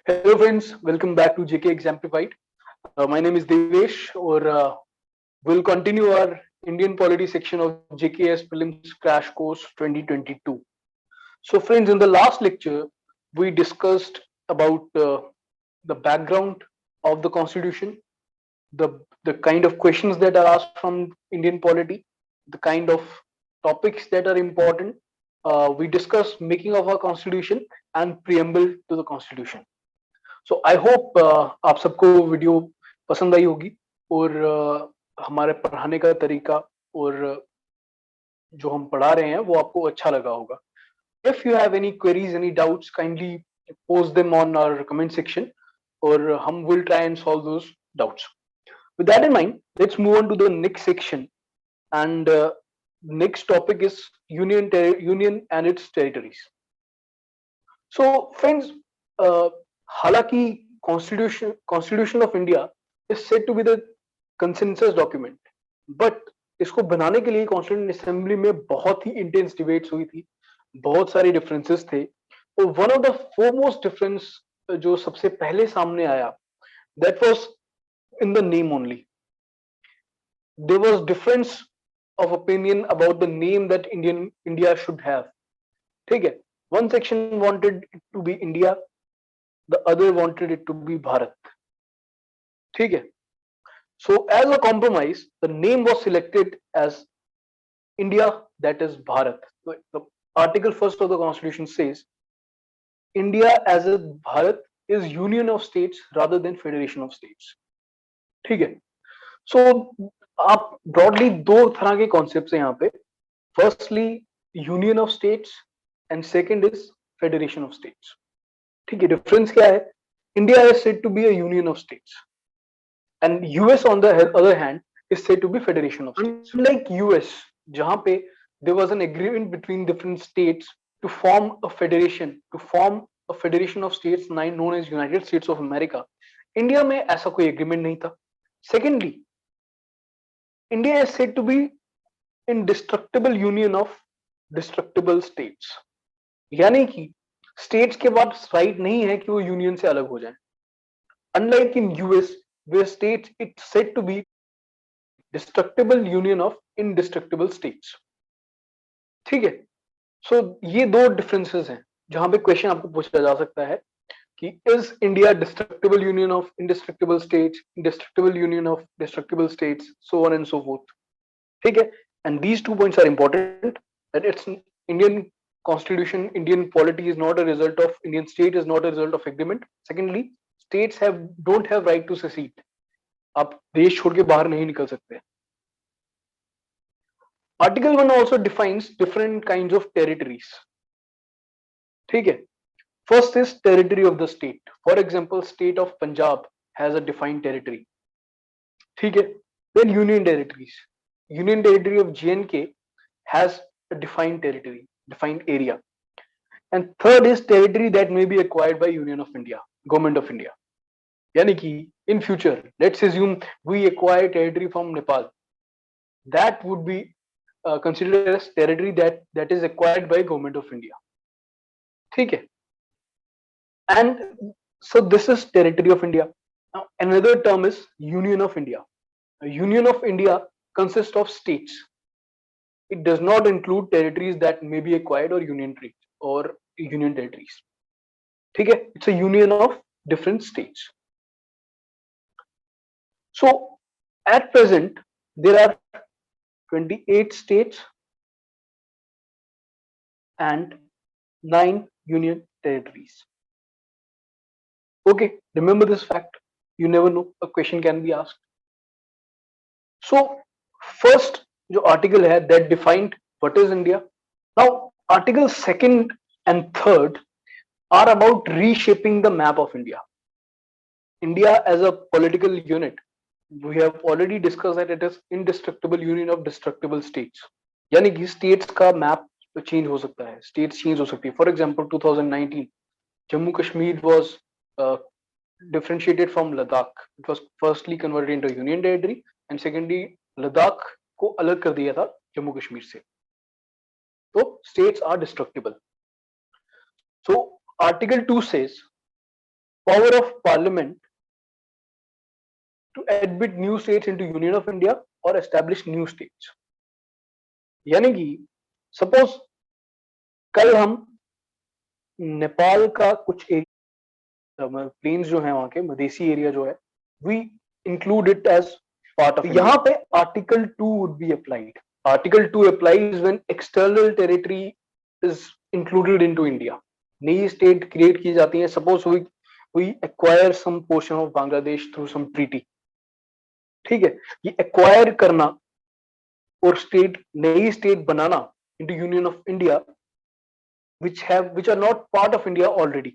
Hello friends, welcome back to JK Exemplified. My name is Devesh or we'll continue our Indian polity section of JKAS Prelims Crash Course 2022. So friends, in the last lecture, we discussed about the background of the constitution, the kind of questions that are asked from Indian polity, the kind of topics that are important. We discussed making of our constitution and preamble to the constitution. So I hope आप सबको video पसंद आई होगी और हमारे पढ़ाने का तरीका और जो हम पढ़ा रहे हैं वो आपको अच्छा लगा होगा. If you have any queries any doubts kindly post them on our comment section और हम will try and solve those doubts. With that in mind, let's move on to the next section, and next topic is union and its territories. So friends, हालांकि constitution of India is said to be the consensus document, but इसको बनाने के लिए constituent assembly में बहुत ही intense debates हुई थी, बहुत सारे डिफरेंसेस थे. तो one of the foremost difference जो सबसे पहले सामने आया, that was in the name only. There was difference of opinion about the name that India should have. ठीक है, one section wanted it to be India, the other wanted it to be Bharat. ठीक है. So as a compromise, the name was selected as India, that is Bharat. So the Article 1st of the Constitution says India as a Bharat is union of states rather than federation of states. ठीक है. So आप broadly दो तरह के concepts हैं यहाँ पे. Firstly, union of states and second is federation of states. ठीक है. डिफरेंस क्या है? India is said to be a union of states and US on the other hand is said to be federation of states. Like US, जहां पे there was an agreement between different states to form a federation of states known as united states of America. India में ऐसा कोई agreement नहीं था. Secondly, India is said to be indestructible union of destructible states, यानी कि states के पास right नहीं है कि वो यूनियन से अलग हो जाए. Unlike in US where states it said to be destructible union of indestructible states. ठीक है. सो ये दो डिफरेंसेस हैं जहां पे क्वेश्चन आपको पूछा जा सकता है कि is India destructible union of indestructible states, destructible union of destructible states, so on and so forth. ठीक है. And these two points are important, that it's Indian Constitution, Indian polity is not a result of Indian state is not a result of agreement. Secondly, states don't have right to secede. आप देश छोड़ के बाहर नहीं निकल सकते. Article 1 also defines different kinds of territories. ठीक है. First is territory of the state. For example, state of Punjab has a defined territory. ठीक है. Then union territories. Union territory of JNK has a defined territory, defined area. And third is territory that may be acquired by Union of India, Government of India. Yani ki in future, let's assume we acquire territory from Nepal. That would be considered as territory that is acquired by Government of India. ठीक है. And so this is territory of India. Now another term is Union of India. A Union of India consists of states. It does not include territories that may be acquired or union territories. ठीक है. It's a union of different states. So at present there are 28 states and 9 union territories. Okay, remember this fact. You never know, a question can be asked. So first जो article है that defined what is India. Now article 2nd and 3rd are about reshaping the map of India. India as a political unit, we have already discussed that it is indestructible union of destructible states. यानी कि states का map change हो सकता है, states change हो सकती है. For example, 2019 Jammu Kashmir was differentiated from Ladakh. It was firstly converted into a union territory and secondly Ladakh को अलग कर दिया था जम्मू कश्मीर से. तो states are destructible. So Article 2 says power of parliament to admit new states into union of India और establish new states. यानी कि सपोज कल हम नेपाल का कुछ प्लेन्स जो है वहां के मधेसी एरिया जो है, we include it as part of, यहाँ पे article 2 would be applied. Article 2 applies when external territory is included into India. नई स्टेट क्रिएट की जाती है, suppose we acquire some portion of Bangladesh through some treaty. ठीक है, ये एक्वायर करना और स्टेट, नई स्टेट बनाना into union of India which are not part of India already,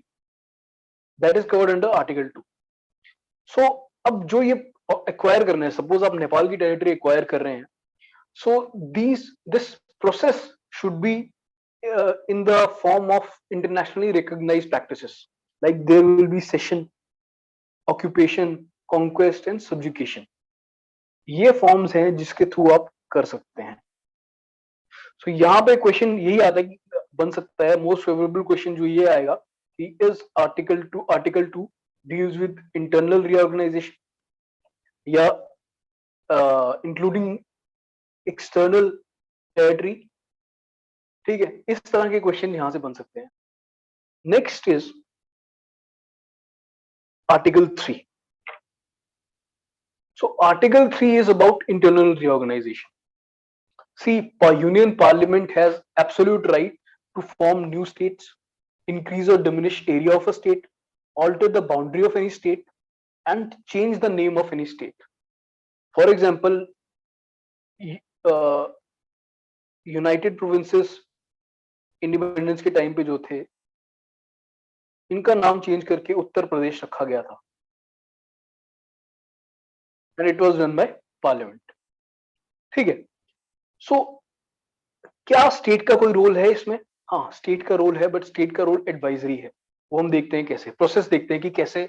that is covered under article 2. so अब जो ये एक्वायर करना है, सपोज आप नेपाल की टेरिटरी एक्वायर कर रहे हैं, so this process should be in the form of internationally recognized practices, like there will be cession, occupation, conquest and subjugation. ये फॉर्म्स हैं जिसके थ्रू आप कर सकते हैं। so यहाँ पे क्वेश्चन यही आता है कि बन सकता है, मोस्ट फेवरेबल क्वेश्चन जो ये आएगा कि is article 2 deals with internal reorganisation या इंक्लूडिंग एक्सटर्नल टेरिटरी। ठीक है, इस तरह के क्वेश्चन यहां से बन सकते हैं। Next is article 3। so article 3 is about internal reorganization. See, union parliament has absolute right to form new states, increase or diminish area of a state, alter the boundary of any state, and change the name of any state. For example, United provinces independence के time पे जो थे, इनका नाम change करके उत्तर प्रदेश रखा गया था, and it was done by parliament. ठीक है, सो क्या स्टेट का कोई रोल है इसमें? हाँ, स्टेट का रोल है, बट स्टेट का रोल एडवाइजरी है। वो हम देखते हैं कैसे, प्रोसेस देखते हैं कि कैसे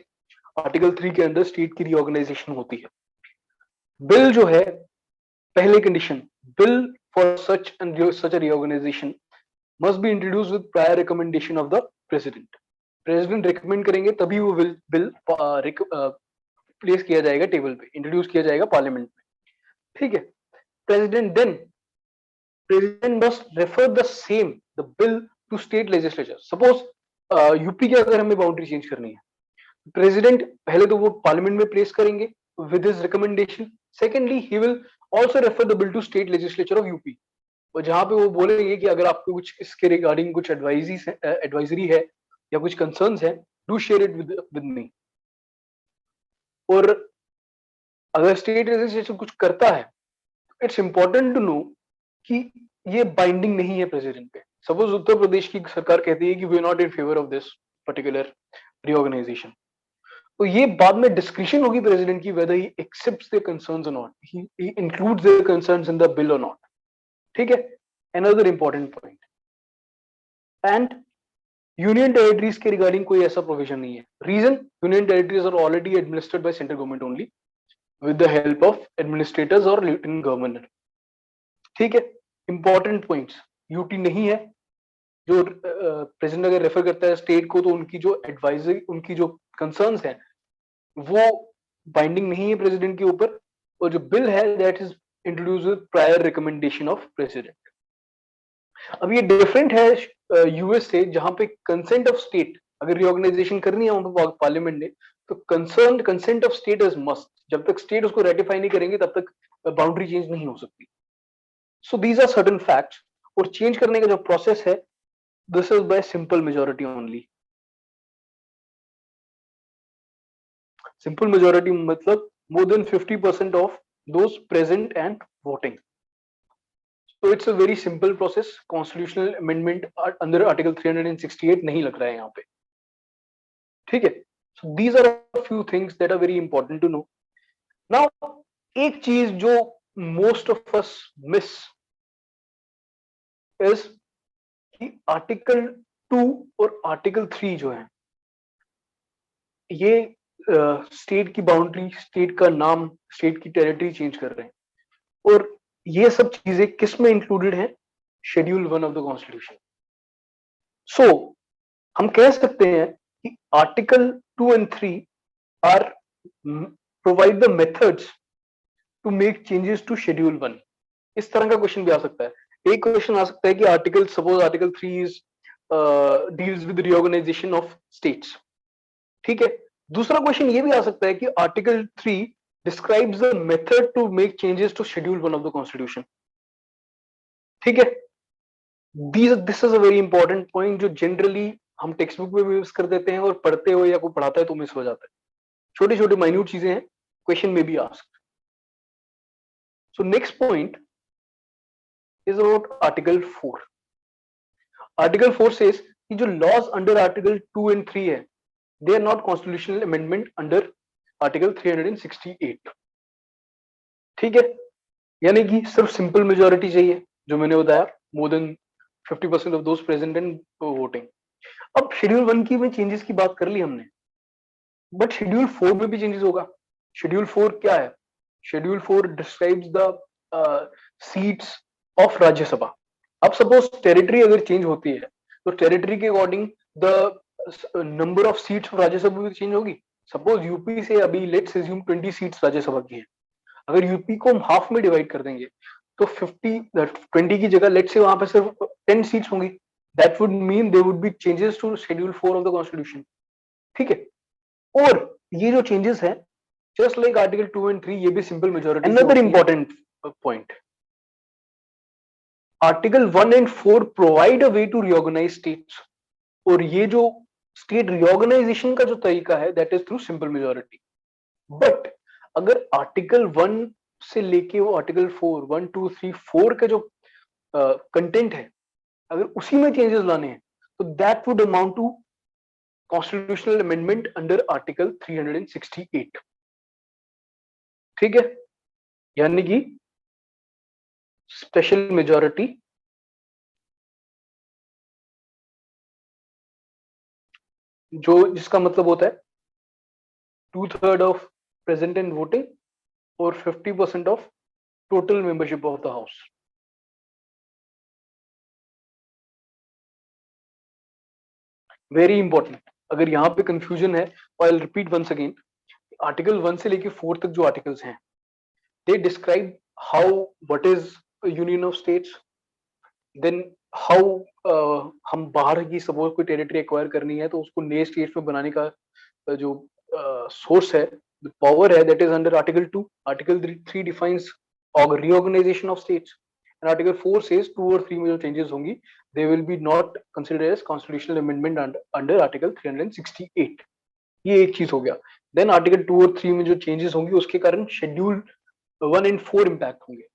आर्टिकल 3 के अंदर स्टेट की रीऑर्गेनाइजेशन होती है। बिल जो है, पहले condition, bill for such a reorganisation must be introduce with prior recommendation of the president. President recommend करेंगे तभी वो बिल प्लेस किया जाएगा टेबल पे, इंट्रोड्यूस किया जाएगा पार्लियामेंट में। ठीक है, president must refer the same the bill to state legislature. suppose UP के अगर हमें बाउंड्री चेंज करनी है, प्रेसिडेंट पहले तो वो पार्लियामेंट में प्लेस करेंगे with his recommendation, secondly he will also refer the bill to state legislature of UP, और जहां पे वो बोलेंगे कि अगर आपको कुछ इसके रिगार्डिंग कुछ एडवाइजरी है या कुछ कंसर्न्स है, do share it with me. और अगर स्टेट लेजिस्लेचर कुछ करता है, इट्स इंपॉर्टेंट टू नो कि ये बाइंडिंग नहीं है प्रेसिडेंट पे। सपोज उत्तर प्रदेश की सरकार कहती है कि we are not in favour of this particular reorganisation, तो ये बाद में डिस्क्रिशन होगी प्रेसिडेंट की whether he accepts the concerns or not, he includes the concerns in the bill or not. ठीक है, another important point. And union territories के regarding कोई ऐसा प्रोविजन नहीं है। Reason, union territories are already administered by central government only with the help of administrators or lieutenant governor. ठीक है, important points, UT नहीं है। जो प्रेसिडेंट अगर रेफर करता है स्टेट को, तो उनकी जो एडवाइजरी, उनकी जो कंसर्न्स हैं, वो बाइंडिंग नहीं है प्रेसिडेंट के ऊपर, और जो बिल है that is introduced with prior recommendation of president. अब ये डिफरेंट है यूएस से, जहां पे कंसेंट ऑफ स्टेट, अगर रिऑर्गेनाइजेशन करनी है वहां पे पार्लियामेंट ने, तो consent of state is must. जब तक स्टेट उसको रेटिफाई नहीं करेंगे तब तक बाउंड्री चेंज नहीं हो सकती। So these are certain facts, और चेंज करने का जो प्रोसेस है, this is by simple majority only. Simple majority मतलब more than 50% of those present and voting. So it's a very simple process. Constitutional amendment under Article 368 नहीं लग रहा है यहाँ पे। ठीक है, so these are a few things that are very important to know. Now, एक चीज जो most of us miss is कि Article 2 और Article 3 जो है, ये स्टेट की बाउंड्री, स्टेट का नाम, स्टेट की टेरिटरी चेंज कर रहे हैं, और ये सब चीजें किस में इंक्लूडेड है? Schedule 1 of the constitution. So हम कह सकते हैं कि article 2 and 3 are provide the methods to make changes to schedule 1. इस तरह का क्वेश्चन भी आ सकता है। एक क्वेश्चन आ सकता है कि article suppose article 3 is deals with reorganisation of states, ठीक है। दूसरा क्वेश्चन ये भी आ सकता है कि article 3 describes the method to make changes to schedule 1 of the constitution, ठीक है। This is a very important point जो जनरली हम टेक्स्ट बुक में भी यूज कर देते हैं और पढ़ते हुए या कोई पढ़ाता है तो मिस हो जाता है। छोटी छोटी माइन्यूट चीजें हैं, क्वेश्चन में भी asked. So next point is about article 4। Article 4 says कि जो लॉज अंडर आर्टिकल 2 and 3 है, they are not constitutional amendment under article 368, ठीक है। यानी कि सिर्फ सिंपल मेजोरिटी चाहिए, जो मैंने बताया, मोर than 50% of those present and voting. अब शेड्यूल 1 की में चेंजेस की बात कर ली हमने, बट शेड्यूल 4 में भी चेंजेस होगा। शेड्यूल 4 क्या है? Schedule 4 describes the seats of Rajya Sabha. अब सपोज टेरिटरी अगर चेंज होती है तो टेरिटरी के according the number of seats Rajya Sabha भी चेंज होगी। सपोज यूपी से अभी लेट्स अज्यूम 20 सीट्स राज्यसभा की है, अगर यूपी को हम हाफ में डिवाइड कर देंगे तो 20 की जगह लेट्स से वहां पे सिर्फ 10 सीट्स होंगी। That would mean there would be changes to schedule 4 of the constitution, ठीक है। और ये जो चेंजेस है जस्ट लाइक आर्टिकल 2 and 3 ये भी simple majority. Another important point, article 1 and 4 provide a way to reorganise states, और ये जो स्टेट रिऑर्गेनाइजेशन का जो तरीका है that is through simple majority. But अगर आर्टिकल 1 से लेके वो आर्टिकल 4 1 2 3 4 का जो कंटेंट है, अगर उसी में चेंजेस लाने हैं तो that would amount to constitutional amendment under article 368, ठीक है। यानी कि स्पेशल मेजोरिटी जो जिसका मतलब होता है 2/3 ऑफ प्रेजेंट एंड वोटिंग और 50% of total membership of the house. Very important, अगर यहाँ पे कंफ्यूजन है, I repeat once again, article 1 से लेके 4 तक जो आर्टिकल्स हैं, they describe how what is union of states, then how हम बाहर की सपोज कोई टेरिटरी एक्वायर करनी है तो उसको नए स्टेट्स में बनाने का जो सोर्स है, पावर है, that is under article 2। Article 3 defines reorganization of states, and article 4 says 2 और 3 में जो चेंजेस होंगी they will be not considered as constitutional amendment under article 368। ये एक चीज हो गया। देन आर्टिकल 2 और 3 में जो चेंजेस होंगी उसके कारण शेड्यूल 1 and 4 इंपैक्ट होंगे,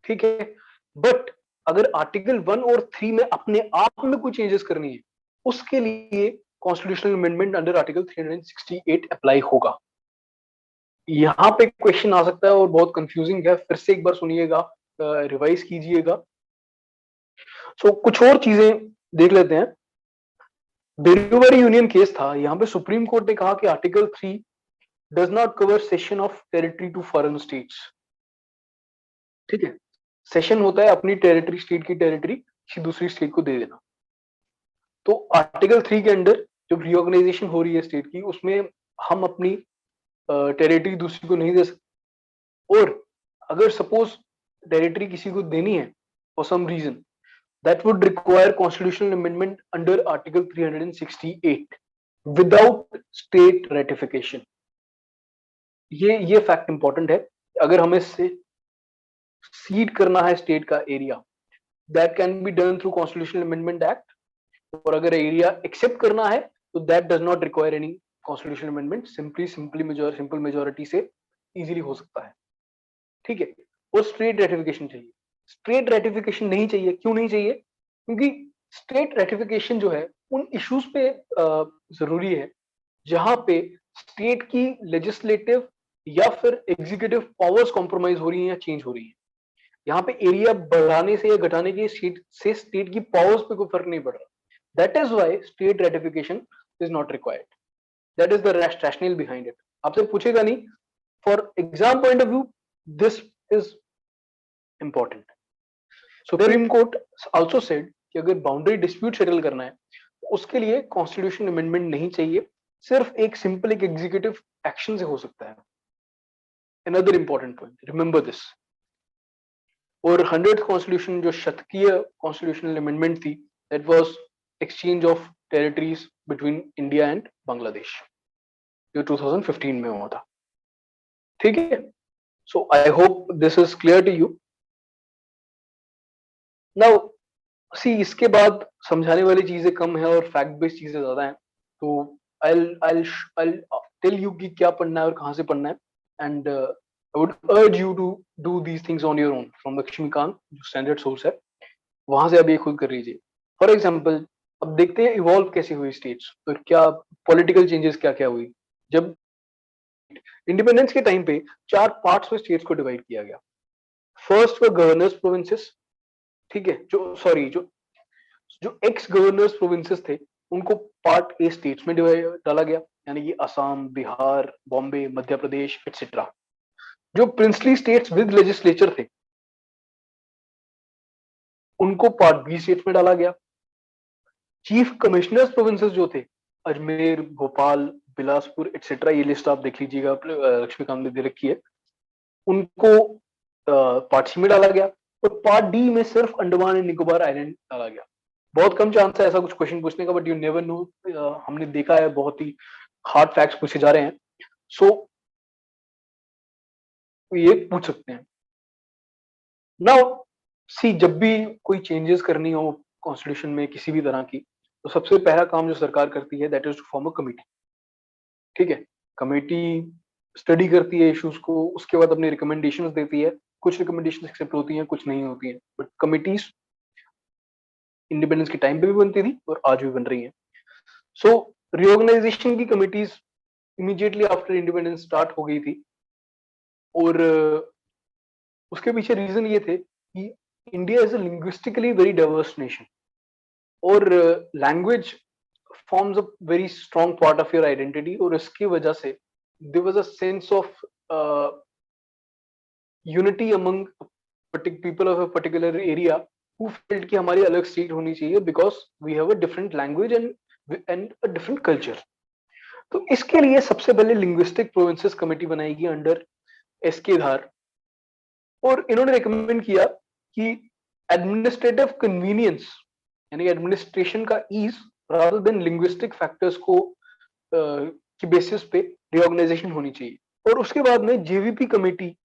ठीक है। बट अगर आर्टिकल 1 और 3 में अपने आप में कोई चेंजेस करनी है, उसके लिए constitutional amendment under article 368 apply होगा। यहाँ पे क्वेश्चन आ सकता है और बहुत कंफ्यूजिंग है, फिर से एक बार सुनिएगा, रिवाइज कीजिएगा। सो कुछ और चीजें देख लेते हैं। बेरुवारी यूनियन केस था, यहाँ पे सुप्रीम कोर्ट ने कहा कि article 3 does not cover cession of territory to foreign states, ठीक है। सेशन होता है अपनी टेरिटरी, स्टेट की टेरिटरी किसी दूसरी स्टेट को दे देना। तो आर्टिकल 3 के अंडर जब रिऑर्गेनाइजेशन हो रही है स्टेट की, उसमें हम अपनी टेरिटरी दूसरी को नहीं दे सकते। और अगर सपोज टेरिटरी किसी को देनी है for some reason, that would require constitutional amendment under article 368 without state ratification. ये फैक्ट इंपॉर्टेंट है। अगर हमें से सीड करना है स्टेट का area, that can be done through constitutional amendment act, और अगर एरिया एक्सेप्ट करना है तो that does not require any constitutional amendment, simple majority से इजीली हो सकता है, ठीक है। और स्टेट रेटिफिकेशन चाहिए। स्टेट रेटिफिकेशन नहीं चाहिए, क्यों नहीं चाहिए? क्योंकि स्टेट रेटिफिकेशन जो है उन इश्यूज पे जरूरी है जहां पे स्टेट की लेजिस्लेटिव या फिर एग्जीक्यूटिव पावर्स कॉम्प्रोमाइज हो रही हैं या चेंज हो रही है। यहाँ पे एरिया बढ़ाने से या घटाने के स्टेट की पावर्स पे कोई फर्क नहीं पड़ रहा। That is why state ratification is not required. That is the rational behind it. आपसे पूछेगा नहीं, for exam point of view this is important. Supreme court also said कि अगर बाउंड्री डिस्प्यूट सेटल करना है उसके लिए कॉन्स्टिट्यूशन अमेंडमेंट नहीं चाहिए, सिर्फ एक सिंपल एक एग्जीक्यूटिव एक्शन से हो सकता है। Another important point, remember this. और 100th कॉन्स्टिट्यूशन जो शतकीय कॉन्स्टिट्यूशनल अमेंडमेंट थी, that was exchange of territories between India and Bangladesh, जो 2015 में हुआ था। ठीक है, so I hope this is clear to you. Now see, इसके बाद समझाने वाली चीजें कम है और फैक्ट बेस्ड चीजें ज्यादा हैं, तो I'll टेल यू कि क्या पढ़ना है और कहाँ से पढ़ना है, and I would urge you to do these things on your own from Laxmikanth, जो स्टैंडर्ड सोर्स है, वहां से आप ये खुद कर लीजिए। फॉर एग्जाम्पल, अब देखते हैं इवॉल्व कैसे हुई स्टेट्स, तो क्या पॉलिटिकल चेंजेस क्या क्या हुई। जब इंडिपेंडेंस के टाइम पे 4 पार्ट्स में स्टेट्स को डिवाइड किया गया। फर्स्ट व गवर्नर्स प्रोविंसेस, ठीक है, जो सॉरी जो जो एक्स गवर्नर्स प्रोविंसेस थे, उनको पार्ट ए स्टेट्स में डाला गया, यानी कि असम, बिहार, बॉम्बे, मध्य प्रदेश एक्सेट्रा। जो प्रिंसली स्टेट्स विद लेजिस्लेचर थे, उनको पार्ट बी स्टेट्स में डाला गया। चीफ कमिश्नर्स प्रोविंसेस जो थे, अजमेर, भोपाल, बिलासपुर एक्सेट्रा, ये लिस्ट आप देख लीजिएगा, लक्ष्मीकांत ने दे रखी है, उनको पार्ट सी में डाला गया। और पार्ट डी में सिर्फ अंडमान एंड निकोबार आइलैंड डाला गया। बहुत कम चांस है ऐसा कुछ क्वेश्चन पूछने का, बट यू नेवर नो। हमने देखा है बहुत ही हार्ड फैक्ट्स पूछे जा रहे हैं, सो ये पूछ सकते हैं। नाउ सी, जब भी कोई चेंजेस करनी हो कॉन्स्टिट्यूशन में किसी भी तरह की, तो सबसे पहला काम जो सरकार करती है, that is to form a committee. ठीक है, कमेटी स्टडी करती है इश्यूज को, उसके बाद अपनी रिकमेंडेशंस देती है। कुछ रिकमेंडेशंस एक्सेप्ट होती हैं, कुछ नहीं होती हैं, बट कमिटीज इंडिपेंडेंस के टाइम पे भी बनती थी और आज भी बन रही है। सो रिओर्गेनाइजेशन की committees immediately after independence start हो गई थी, और उसके पीछे रीजन ये थे कि India is a linguistically very diverse nation, और language forms a very strong part of your identity, और इसकी वजह से there was a sense of unity among people of a particular area who felt कि हमारी अलग स्टेट होनी चाहिए, because we have a different language and a different culture. तो इसके लिए सबसे पहले लिंग्विस्टिक प्रोविंसेस कमेटी बनाई गई अंडर एस के धार, और इन्होंने रिकमेंड किया कि एडमिनिस्ट्रेटिव कन्वीनियंस, यानी एडमिनिस्ट्रेशन का ease, rather than linguistic factors को की बेसिस पे रिऑर्गेनाइजेशन होनी चाहिए। और उसके बाद में जेवीपी कमेटी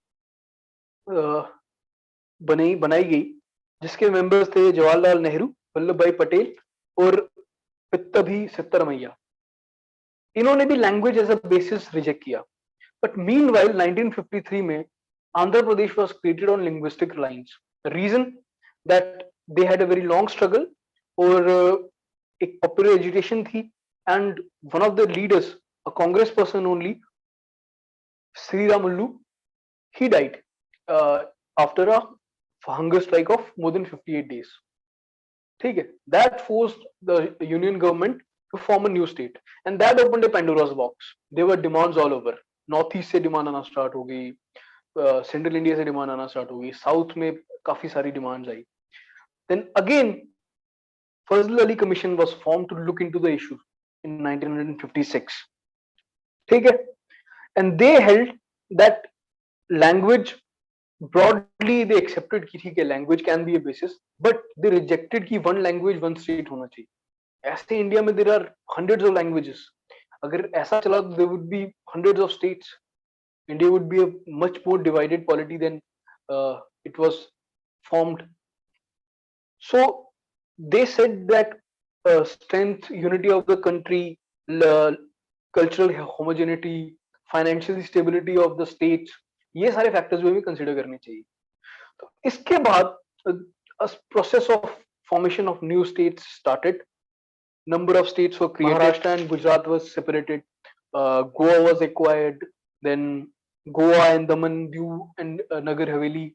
बनाई गई, जिसके मेंबर्स थे जवाहरलाल नेहरू, वल्लभ भाई पटेल और पित्तभी सित्तरमैया। इन्होंने भी language as a basis reject किया। बट मीनवाइल 1953 में Andhra Pradesh was created on linguistic lines. Reason that they had a very long struggle, और एक पॉपुलर एजुटेशन थी, and one of the leaders, a Congress person only, Sriramulu, he died after a hunger strike of more than 58 days. ठीक है, that forced the union government to form a new state, and that opened a Pandora's box. There were demands all over. North east से demand आना start हो गई, central India से demand आना start हो गई, साउथ में काफी सारी डिमांड्स आई। Then again Fazal Ali commission was form to look into the issue in 1956। ठीक है, and they held that language, broadly they accepted कि ठीक है language can be a basis, but they rejected कि वन लैंग्वेज वन स्टेट होना चाहिए। ऐसे India में there are hundreds of languages, अगर ऐसा चला तो there would be hundreds of states. India would be a much more divided polity than it was formed. So they said that strength, unity of the country, cultural homogeneity, financial stability of the states, ये सारे factors भी consider करने चाहिए। तो इसके बाद process of formation of new states started. Number of states were created. Maharashtra and Gujarat was separated. Goa was acquired. Then Goa and Daman, Diu and Nagar Haveli,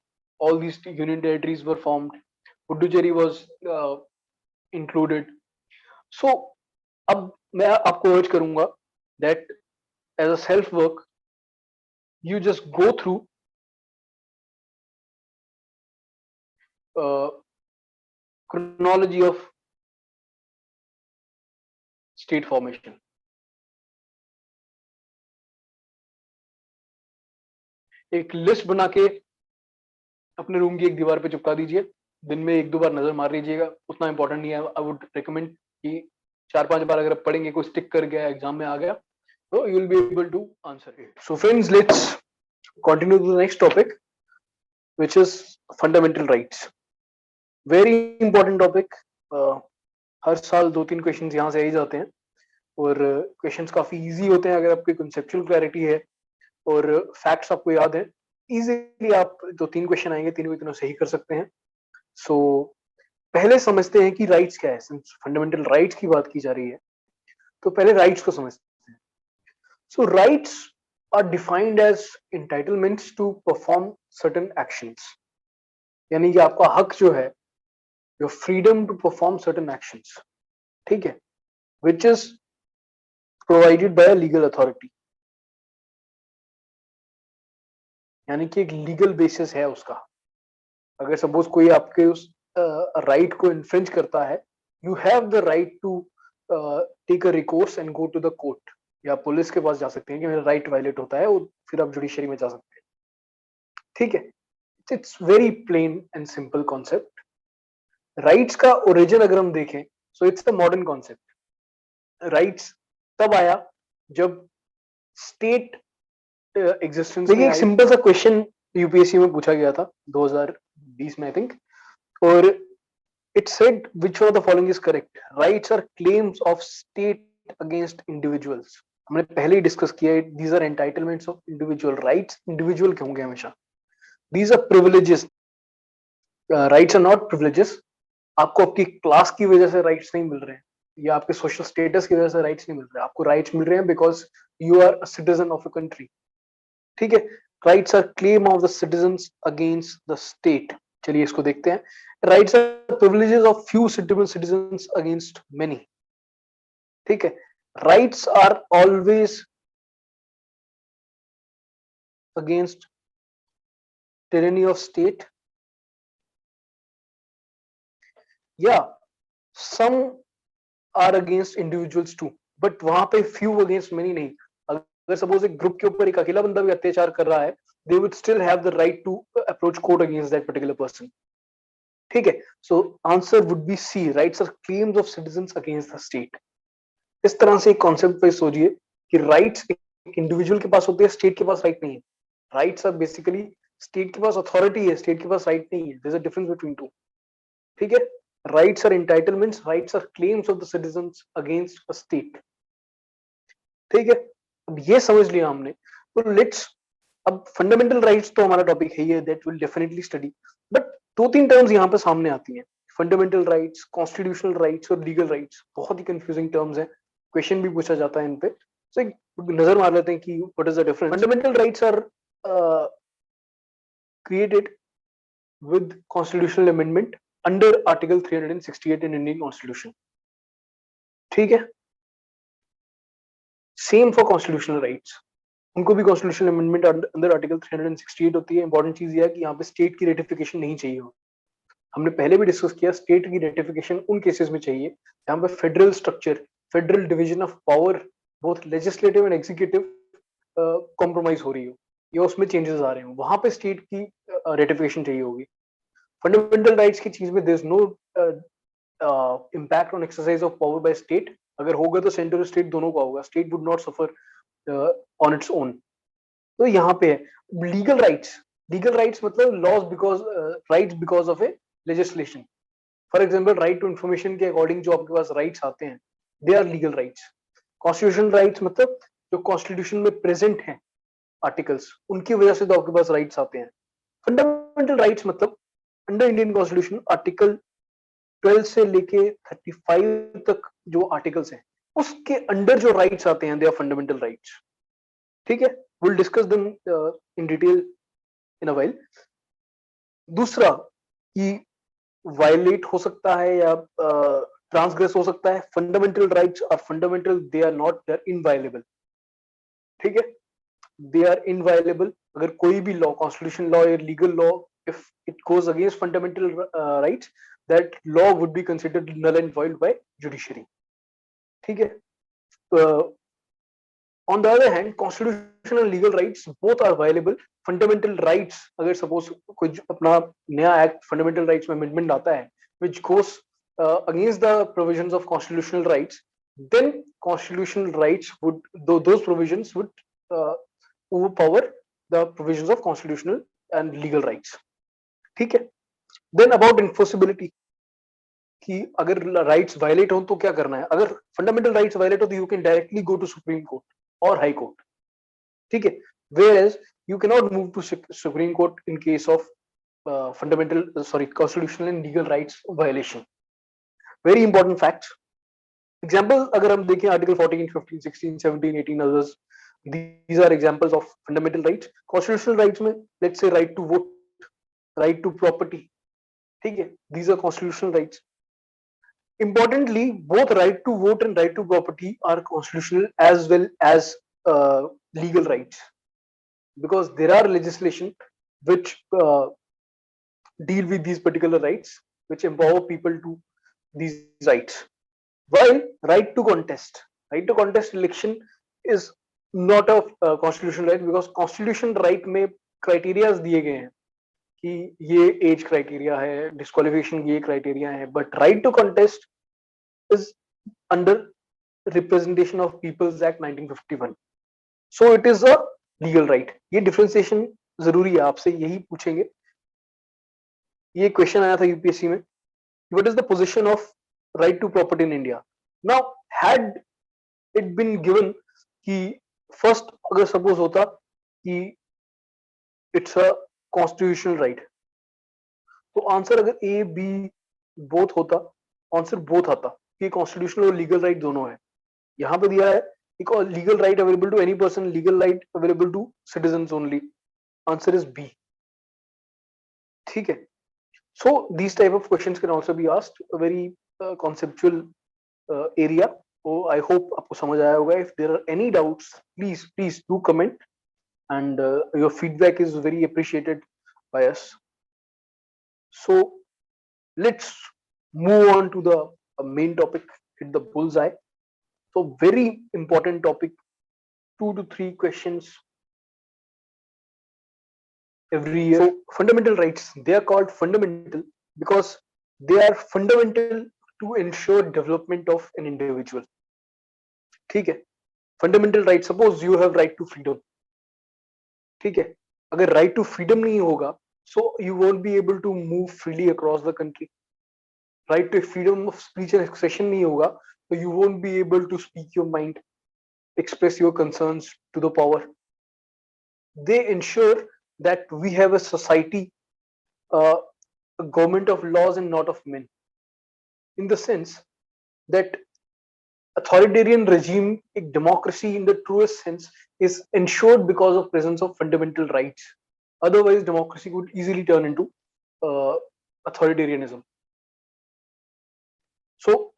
all these union territories were formed. Puducherry was included. So अब मैं आपको urge करूंगा that as a self work you just go through chronology of state formation. एक list बना के अपने room की एक दीवार पे चिपका दीजिए, दिन में 1-2 बार नजर मार लीजिएगा, उतना इंपॉर्टेंट नहीं है। आई वुड रिकमेंड कि 4-5 बार अगर आप पढ़ेंगे, कोई स्टिक कर गया, एग्जाम में आ गया, तो you will be able to answer it. So friends, let's continue to the next topic, which is fundamental rights. Very important topic. हर साल 2-3 क्वेश्चंस यहाँ से आ ही जाते हैं, और क्वेश्चंस काफी इजी होते हैं अगर आपकी कंसेप्चुअल क्लैरिटी है और फैक्ट्स आपको याद है। इजीली आप 2-3 क्वेश्चन आएंगे, तीनों तीनों सही कर सकते हैं। सो पहले समझते हैं कि राइट्स क्या है। सिंस फंडामेंटल राइट्स की बात की जा रही है, तो पहले राइट्स को समझते हैं। So rights are defined as entitlements to perform certain actions, यानी कि आपका हक जो है, your freedom to perform certain actions, ठीक है, which is provided by a legal authority, यानी कि एक लीगल बेसिस है उसका। अगर सपोज कोई आपके उस राइट को इन्फ्रिंज करता है, you have the right to take a recourse and go to the court, या पुलिस के पास जा सकते हैं कि मेरा राइट वायलेट होता है, और फिर आप जुडिशरी में जा सकते हैं, ठीक है। It's very plain and simple concept. Rights का ओरिजिन अगर हम देखें, so it's a modern concept. Rights तब आया जब स्टेट एग्जिस्टेंस में आई। एक सिंपल सा क्वेश्चन यूपीएससी में पूछा गया था 2020 में, आई थिंक, और it said which of the following is correct, rights are claims of state against individuals. हमने पहले ही डिस्कस किया है, these are entitlements of individual. Rights individual के होंगे हमेशा, these are privileges, rights are not privileges. आपको आपकी क्लास की वजह से राइट्स नहीं मिल रहे हैं, या आपके सोशल स्टेटस की वजह से राइट्स नहीं मिल रहे हैं। आपको राइट्स मिल रहे हैं because you are a citizen of a country, ठीक है। Rights are claim of the citizens against the state. चलिए इसको देखते हैं। Rights are privileges of few citizens against many, ठीक है। Rights are always against tyranny of state, या some are against individuals too, but वहां पे few against many नहीं। अगर सपोज एक ग्रुप के ऊपर एक अकेला बंदा भी अत्याचार कर रहा है, they would still have the right to approach court against that particular person, ठीक है। So answer would be C, rights are claims of citizens against the state. इस तरह से एक कॉन्सेप्ट पे सोचिए कि राइट्स एक इंडिविजुअल के पास होते हैं, स्टेट के पास राइट नहीं है। राइट्स आर बेसिकली, स्टेट के पास अथॉरिटी है, स्टेट के पास राइट नहीं है। There is a difference between two, ठीक है। Rights are entitlements, rights are claims of the citizens against a state, ठीक है। अब ये समझ लिया हमने, तो लेट्स, अब फंडामेंटल राइट्स तो हमारा टॉपिक है ये, that will definitely study, but 2-3 terms यहाँ पे सामने आती हैं, फंडामेंटल राइट्स, कॉन्स्टिट्यूशनल राइट्स और लीगल राइट्स। बहुत ही कंफ्यूजिंग टर्म्स हैं, क्वेश्चन भी पूछा जाता है इन पे, तो एक नजर मार लेते हैं कि what is the difference. Fundamental rights are created with constitutional amendment under article 368 in Indian constitution, ठीक है। सेम फॉर कॉन्स्टिट्यूशनल राइट्स, उनको भी कॉन्स्टिट्यूशनल अमेंडमेंट अंडर आर्टिकल 368 होती है। इंपॉर्टेंट चीज यह है कि यहाँ पे स्टेट की रेटिफिकेशन नहीं चाहिए हो। हमने पहले भी डिस्कस किया, स्टेट की रेटिफिकेशन उन केसेस में चाहिए जहाँ पे federal structure, federal division of power, both legislative and executive compromise हो रही हो, या उसमें चेंजेस आ रहे हो, वहां पे स्टेट की रेटिफिकेशन चाहिए होगी। फंडामेंटल राइट्स की चीज में there is no impact on exercise of power by state. अगर होगा तो सेंटर और स्टेट दोनों का होगा, state would not suffer on its own. तो यहाँ पे है लीगल राइट्स। लीगल राइट्स मतलब laws because, rights because of a legislation. For example, right to information के अकॉर्डिंग जो आपके पास राइट्स आते हैं, they are legal rights. Constitutional rights मतलब जो कॉन्स्टिट्यूशन में प्रेजेंट हैं आर्टिकल्स, उनकी वजह से तो आपके पास राइट्स आते हैं। फंडामेंटल राइट्स मतलब अंडर इंडियन कॉन्स्टिट्यूशन आर्टिकल 12 से लेके 35 तक जो आर्टिकल्स हैं, उसके अंडर जो राइट्स आते हैं, दे आर फंडामेंटल राइट्स, ठीक है। Will discuss them in detail in a while. दूसरा कि वायलेट हो सकता है या ट्रांसग्रेस हो सकता है। Fundamental rights are fundamental, they are not, they are inviolable, ठीक है। They are inviolable. अगर कोई भी लॉ, कॉन्स्टिट्यूशन लॉ या legal law, if it goes against fundamental rights, that law would be considered null and void by judiciary, ठीक है। on the other hand, constitutional and legal rights both are violable. Fundamental rights, अगर suppose कोई अपना नया act fundamental rights में amendment आता है, which goes against the provisions of constitutional rights, then constitutional rights would those provisions would uh, overpower the provisions of constitutional and legal rights. ठीक है? Then about enforceability, कि अगर rights violate हो तो क्या करना है. अगर फंडामेंटल राइट्स वायलेट हो तो you can directly go to Supreme Court और हाई कोर्ट. ठीक है. Whereas you cannot move to Supreme Court in case of constitutional and legal rights violation. Very important facts. Example, अगर हम देखें article 14, 15, 16, 17, 18 others, these are examples of fundamental rights. Constitutional rights में let's say right to vote, right to property. ठीक है. These are constitutional rights. Importantly, both right to vote and right to property are constitutional as well as legal rights, because there are legislation which deal with these particular rights, which empower people to these rights. While right to contest election is not a constitutional right, because constitutional right में criteria दिए गए हैं कि ये age criteria है, disqualification ये criteria है, but right to contest is under representation of people's act 1951, so it is a legal right. ये डिफरेंशिएशन जरूरी है, आपसे यही पूछेंगे. ये क्वेश्चन आया था यूपीएससी में, what is the position of right to property in India. Now had it been given कि फर्स्ट अगर सपोज होता कि इट्स अ कॉन्स्टिट्यूशनल राइट, तो आंसर अगर ए बी बोथ होता, आंसर बोथ आता कि कॉन्स्टिट्यूशनल और लीगल राइट दोनों है. यहां पे दिया है legal right available to any person, legal right available to citizens only. Answer is B. ठीक है. So these type of questions can also be asked, a very conceptual area. I hope आपको समझ आया होगा. If there are any doubts, please do comment, and your feedback is very appreciated by us. So let's move on to the main topic, hit the bullseye. So very important topic, 2 to 3 questions every year. So fundamental rights, they are called fundamental because they are fundamental to ensure development of an individual. ठीक है. Fundamental right, suppose you have right to freedom. ठीक है. अगर right to freedom नहीं होगा, so you won't be able to move freely across the country. Right to freedom of speech and expression नहीं होगा, so you won't be able to speak your mind, express your concerns to the power. They ensure that we have a society, a government of laws and not of men, in the sense that authoritarian regime, a democracy in the truest sense, is ensured because of presence of fundamental rights. Otherwise, democracy could easily turn into authoritarianism. So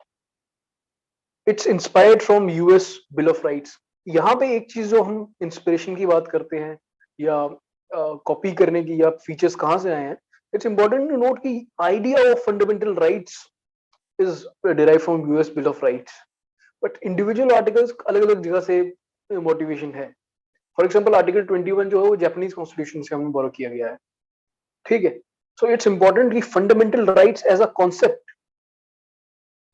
it's inspired from US Bill of Rights. यहाँ पे एक चीज जो हम inspiration की बात करते हैं या कॉपी करने की या फीचर्स कहाँ से आए हैं, इट्स इम्पोर्टेंट टू नोट कि idea of fundamental rights is derive from US bill of rights, but individual articles अलग अलग जगह से मोटिवेशन है. फॉर एग्जाम्पल आर्टिकल 21 जो है वो जापानीज कॉन्स्टिट्यूशन से हमें बोरो किया गया है. ठीक है. सो इट्स इम्पोर्टेंट कि fundamental rights as a concept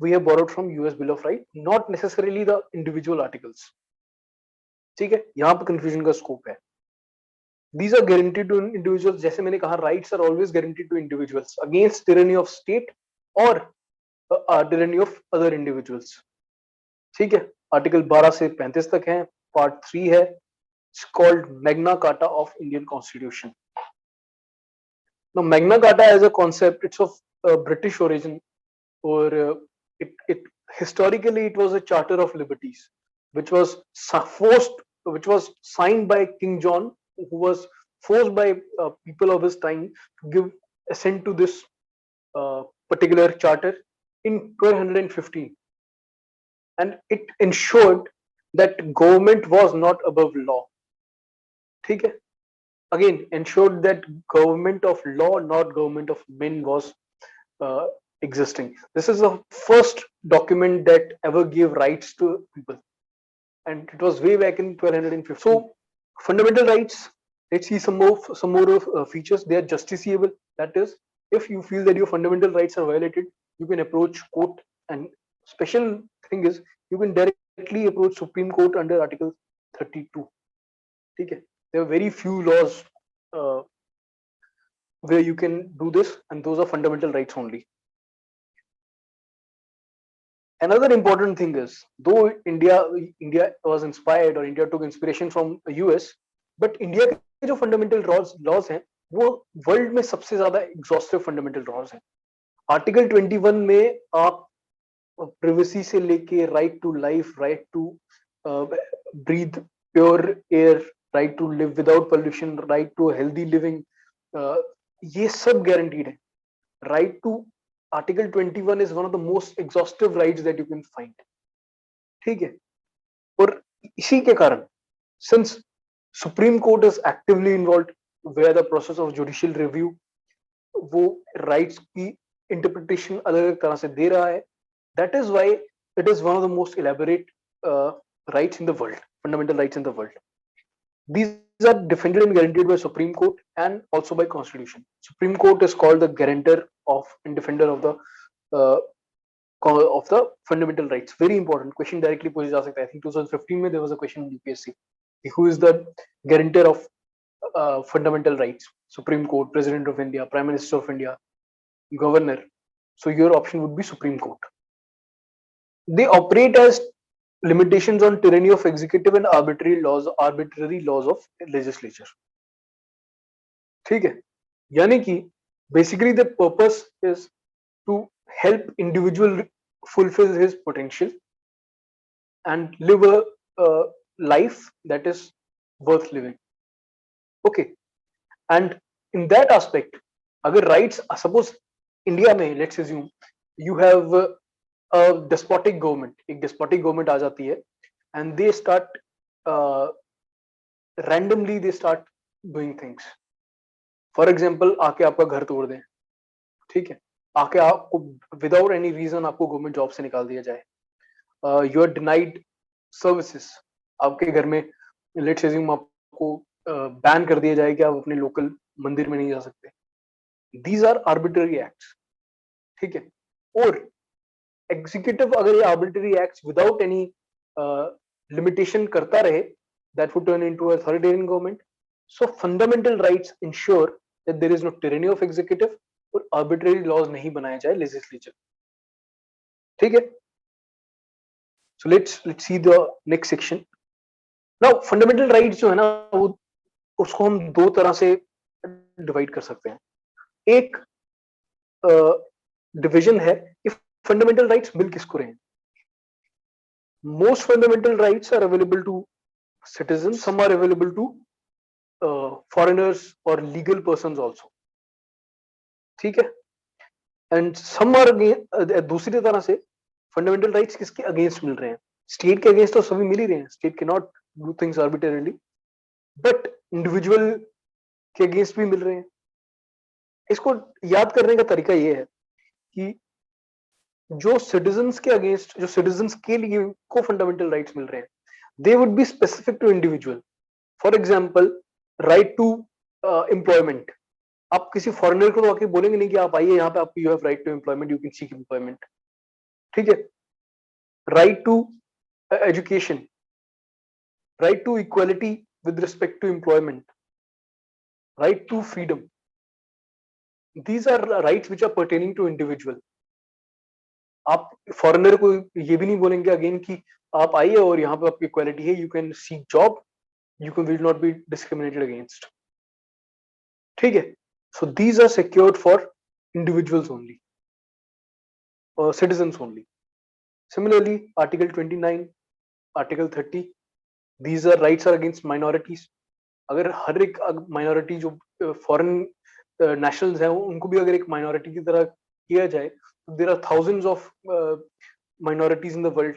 we have borrowed from US Bill of Rights, not necessarily the individual articles. ठीक है. यहाँ पे confusion का scope है. These are guaranteed to individuals. जैसे मैंने कहा, rights are always guaranteed to individuals against tyranny of state or tyranny of other individuals. ठीक है. आर्टिकल 12 से 35 तक है. पार्ट 3 है. It's called Magna Carta of Indian Constitution. Now, Magna Carta as a concept, it's of British origin, or it historically it was a charter of liberties which was signed by King John, who was forced by people of his time to give assent to this particular charter in 1215, and it ensured that government was not above law. ठीक है. Again, ensured that government of law, not government of men, was existing. This is the first document that ever gave rights to people. and it was way back in 1250. So fundamental rights, let's see some more of features. They are justiciable. That is, if you feel that your fundamental rights are violated, you can approach court. And special thing is, you can directly approach Supreme Court under Article 32. Okay, there are very few laws uh, where you can do this, and those are fundamental rights only. Another important thing is, though India was inspired, or India took inspiration from US, but India के जो fundamental laws हैं, वो world में सबसे ज़्यादा exhaustive fundamental laws हैं. Article 21 में आप privacy से लेके right to life, right to breathe pure air, right to live without pollution, right to healthy living, ये सब guaranteed है. Right to Article 21 is one of the most exhaustive rights that you can find. ठीक है, और इसी के कारण, since Supreme Court is actively involved where the process of judicial review, वो rights की interpretation अलग अलग तरह से दे रहा है. That is why it is one of the most elaborate rights in the world, fundamental rights in the world. These are defended and guaranteed by Supreme Court and also by Constitution. Supreme Court is called the guarantor of and defender of the fundamental rights. Very important question directly पूछा जा सकता है. I think 2015 में there was a question in UPSC. Who is the guarantor of fundamental rights? Supreme Court, President of India, Prime Minister of India, Governor. So your option would be Supreme Court. They operate as limitations on tyranny of executive and arbitrary laws of legislature. ठीक है, यानी कि basically the purpose is to help individual fulfill his potential and live a life that is worth living. Okay, and in that aspect, अगर rights, suppose India में, let's assume you have a despotic government, एक despotic government आ जाती है, and they start randomly they start doing things. For example, आके आपका घर तोड़ दें, ठीक है, आके आपको without any reason आपको गवर्नमेंट जॉब से निकाल दिया जाए. You are denied services. आपके घर में let's assume आपको बैन कर दिया जाए कि आप अपने लोकल मंदिर में नहीं जा सकते. These are arbitrary acts. ठीक है, और एग्जीक्यूटिव अगर ये arbitrary acts without any limitation करता रहे, that would turn into authoritarian government. So fundamental rights ensure that there is no tyranny of executive और arbitrary laws नहीं बनाए जाए legislature. ठीक है, so let's see the next section. Now fundamental rights जो है ना, वो उसको हम दो तरह से डिवाइड कर सकते हैं. एक डिवीजन है कि फंडामेंटल राइट्स मिल किसको रहे हैं. Most fundamental rights are available to citizens, some are available to foreigners or legal persons also. ठीक है, and some are दूसरी तरह से फंडामेंटल राइट्स किसके अगेंस्ट मिल रहे हैं. स्टेट के अगेंस्ट तो सभी मिल ही रहे हैं. State can not do things arbitrarily, but individual के अगेंस्ट भी मिल रहे हैं. इसको याद करने का तरीका ये है कि जो सिटीजन्स के अगेंस्ट, जो सिटीजन्स के लिए को फंडामेंटल राइट्स मिल रहे हैं, they would be specific to individual. For example, right to employment. आप किसी फॉरेनर को आके बोलेंगे नहीं कि आप आइए यहाँ पे, आपको you have right to employment, you can seek employment. ठीक है, right to education, right to equality with respect to employment, right to freedom. These are rights which are pertaining to individual. आप फॉरेनर को ये भी नहीं बोलेंगे again कि आप आइए और यहाँ पे आपकी इक्वालिटी है, you can seek job, you can will not be discriminated against. ठीक है, so these are secured for individuals only, citizens only. Similarly article 29, article 30, these are rights are against minorities. अगर हर एक माइनॉरिटी जो foreign nationals हैं उनको भी अगर एक माइनॉरिटी की तरह किया जाए, there are thousands of minorities in the world.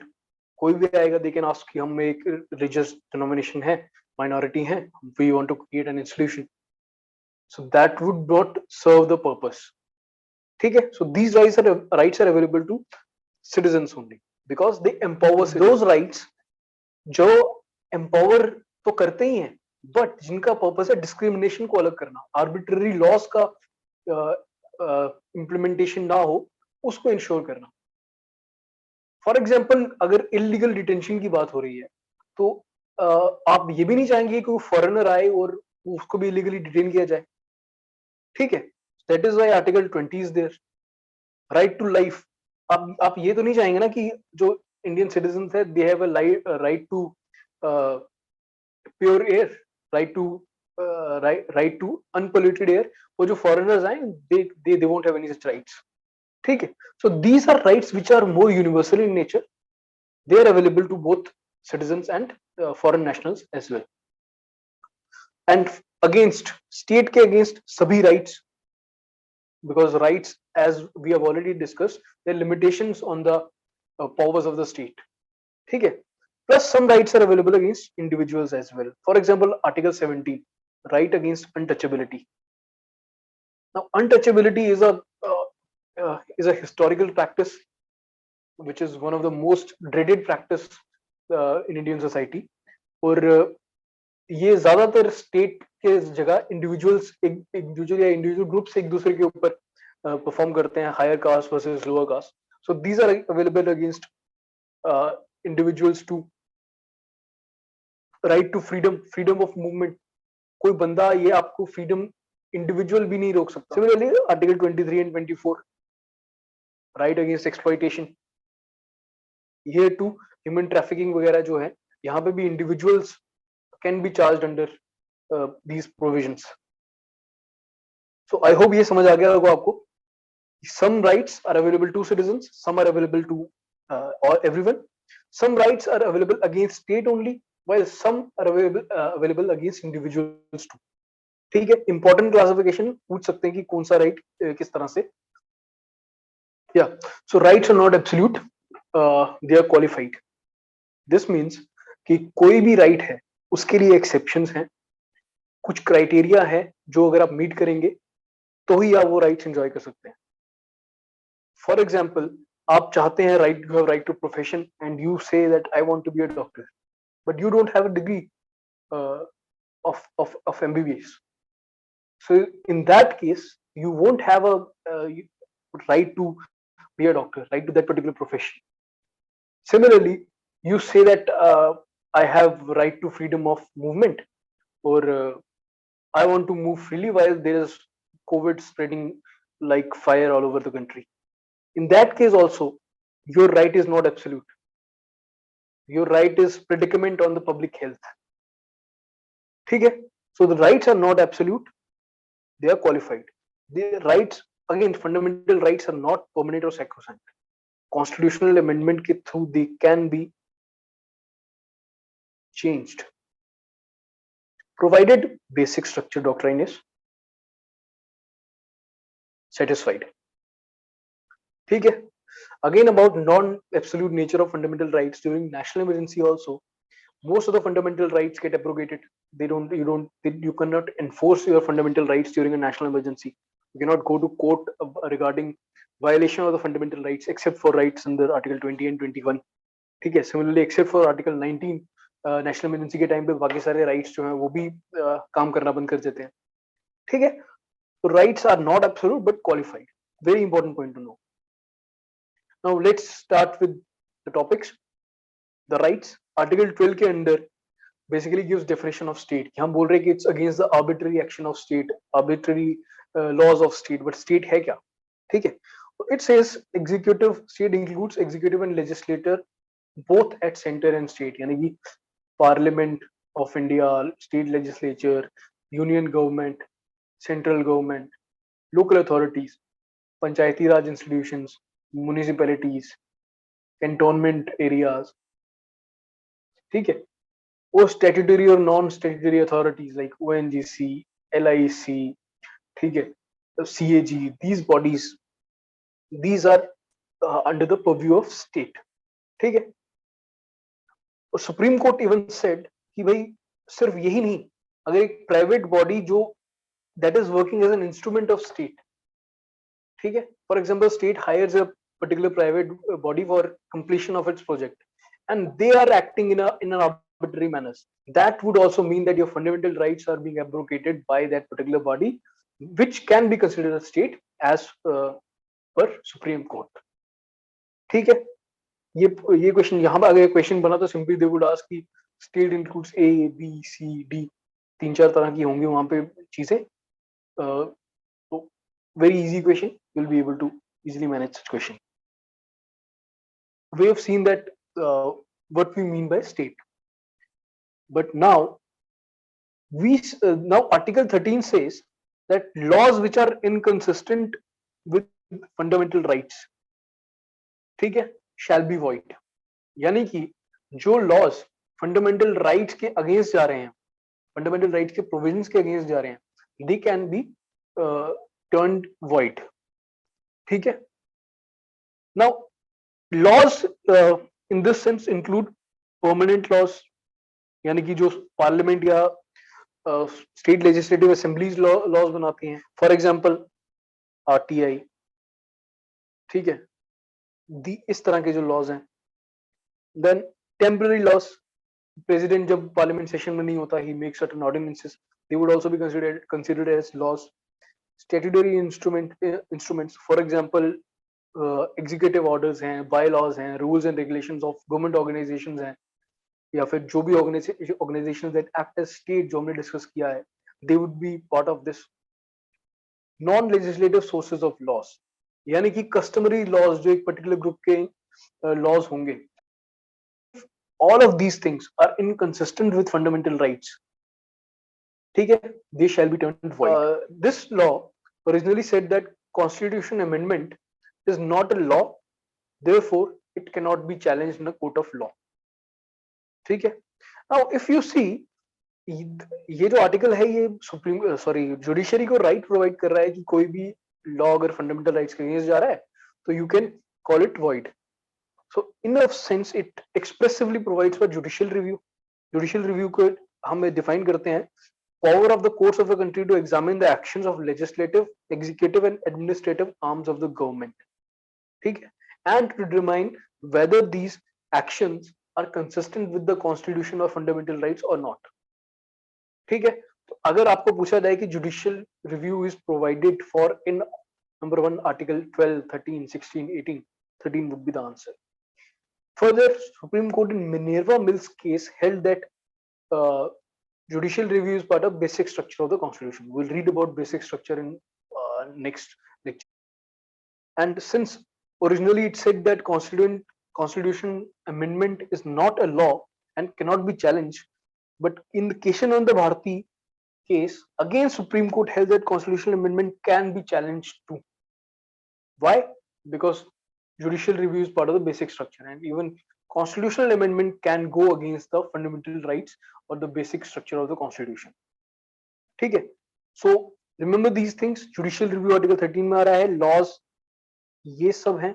कोई भी आएगा, they can ask कि हम एक religious denomination है, minority है, we want to create an institution. So that would not serve the purpose. ठीक है, so these rights are available to citizens only because they empower those rights जो empower तो करते ही हैं, बट जिनका purpose है डिस्क्रिमिनेशन को अलग करना, आर्बिट्ररी लॉस का इम्प्लीमेंटेशन ना हो, उसको इंश्योर करना। फॉर एग्जाम्पल, अगर इलीगल डिटेंशन की बात हो रही है, तो आप ये भी नहीं चाहेंगे कि वो फॉरेनर आए और उसको भी इलीगली डिटेन किया जाए, ठीक है? That is why article 20 is there, right to life. आप ये तो नहीं चाहेंगे ना कि जो इंडियन सिटीजन है, they have a right to pure air, right to right to unpolluted air. वो जो फॉरेनर्स आए, they won't have any such rights, ठीक है? So these are rights which are more universal in nature, they are available to both citizens and foreign nationals as well. And against state के against सभी rights, because rights, as we have already discussed, there are limitations on the powers of the state, ठीक है? Plus some rights are available against individuals as well. For example, Article 17, right against untouchability. Now untouchability is a historical practice which is one of the most dreaded practice in Indian society. और ये ज्यादातर state के जगह individuals individual या individual groups एक दूसरे के ऊपर परफॉर्म करते हैं, higher caste versus lower caste. So these are available against individuals too right to freedom, freedom of movement. कोई बंदा ये आपको फ्रीडम इंडिविजुअल भी नहीं रोक सकता. Similarly article 23 and 24, right against exploitation. ये टू ह्यूमन ट्रैफिकिंग वगैरह जो है, यहाँ पे भी individuals can be charged under these provisions. So I hope ये समझ आ गया होगा आपको. Some rights are available to citizens, some are available to or everyone. Some rights are available against state only, while some are available against individuals too. ठीक है? Important classification पूछ सकते हैं कि कौन सा right किस तरह से. Yeah. So rights are not absolute, they are qualified. This means कि कोई भी right है, उसके लिए exceptions हैं, कुछ क्राइटेरिया है जो अगर आप मीट करेंगे तो ही आप वो राइट्स एंजॉय कर सकते हैं. फॉर एग्जाम्पल, आप चाहते हैं right, you have right to profession and you say that I want to be a doctor, but you don't have a degree of MBBS. So in that case, you won't have a right to be a doctor, right to that particular profession. Similarly, you say that I have right to freedom of movement, or I want to move freely while there is COVID spreading like fire all over the country. In that case also, your right is not absolute. Your right is predicament on the public health. ठीक है? So the rights are not absolute, they are qualified. The rights, again, fundamental rights are not permanent or sacrosanct. Constitutional amendment के through they can be changed, provided basic structure doctrine is satisfied. ठीक है? Again, about non-absolute nature of fundamental rights during national emergency also, most of the fundamental rights get abrogated. You cannot enforce your fundamental rights during a national emergency. You cannot go to court regarding violation of the fundamental rights except for rights under Article 20 and 21. ठीक है? Similarly, except for Article 19, national emergency के time पे बाकी सारे rights जो हैं वो भी काम करना बंद कर देते हैं. ठीक है? So rights are not absolute but qualified. Very important point to know. Now let's start with the topics. The rights. Article 12 के अंदर basically gives definition of state. हम बोल रहे हैं कि it's against the arbitrary action of state, arbitrary laws of state. But state है क्या? ठीक है? It says executive, state includes executive and legislature both at center and state. यानी कि Parliament of India, state legislature, union government, central government, local authorities, panchayati raj institutions, municipalities, cantonment areas. ठीक है? Or statutory or non-statutory authorities like ONGC, LIC, ठीक है, CAG, these bodies, these are under the purview of state. ठीक है? और supreme court even said कि भाई सिर्फ यही नहीं, अगर एक प्राइवेट बॉडी जो that is working as an instrument of state, ठीक है, for example, state hires a particular private body for completion of its project, and they are acting in an arbitrary manner, that would also mean that your fundamental rights are being abrogated by that particular body, which can be considered a state as per Supreme Court. ठीक है, ये question यहाँ पर अगर question बना तो simply they would ask कि state includes A B C D, तीन चार तरह की होंगी वहां पे चीजें, तो very easy question, you'll be able to easily manage such question. We have seen that what we mean by state, but now now Article 13 says that laws which are inconsistent with fundamental rights, ठीक है, shall be void. यानी कि जो laws fundamental rights के against जा रहे हैं, fundamental rights के provisions के against जा रहे हैं, they can be turned void. ठीक है. Now laws in this sense include permanent laws, यानी कि जो पार्लियामेंट या स्टेट लेजिस्लेटिव असेंबलीज लॉज बनाती हैं, फॉर एग्जांपल आरटीआई, ठीक है, इस तरह के जो लॉज हैं. देन टेम्पररी लॉज, प्रेसिडेंट जब पार्लियामेंट सेशन में नहीं होता, he makes certain ordinances, they would also be considered as laws. Statutory instruments, for example executive orders हैं, बाय लॉज हैं, rules and regulations of government organisations हैं, या फिर जो भी organisations that act as state जो हमने डिस्कस किया है, they would be part of this. Non legislative sources of laws, यानी कि कस्टमरी लॉज जो एक पर्टिकुलर ग्रुप के लॉज होंगे, all of these things are inconsistent with fundamental rights, ठीक है, they shall be turned void. This law originally said that constitution amendment is not a law, therefore it cannot be challenged in a court of law. ठीक है. Now if you see, ये जो article है ये judiciary को right provide कर रहा है कि कोई भी लॉ अगर फंडामेंटल राइट्स के अगेंस्ट जा रहा है तो you can call it void. So in a sense it expressively provides for judicial review. Judicial review को हम डिफाइन करते हैं, power of the courts of the country to examine the actions of legislative, executive and administrative arms of the government, ठीक है, and to determine whether these actions are consistent with the constitution or fundamental rights or not. ठीक है. तो अगर आपको पूछा जाए कि judicial review is provided for in number 1 article 12, 13, 16, 18, 13 would be the answer. Further, Supreme Court in Minerva Mills case held that judicial review is part of basic structure of the constitution. We'll read about basic structure in next lecture. And since originally it said that constitution amendment is not a law and cannot be challenged, but in the Keshananda Bharati case, again Supreme Court held that constitutional amendment can be challenged too. Why? Because judicial review is part of the basic structure, and even constitutional amendment can go against the fundamental rights or the basic structure of the constitution. ठीक है. So remember these things. Judicial review article 13 में आ रहा है, laws ये सब हैं,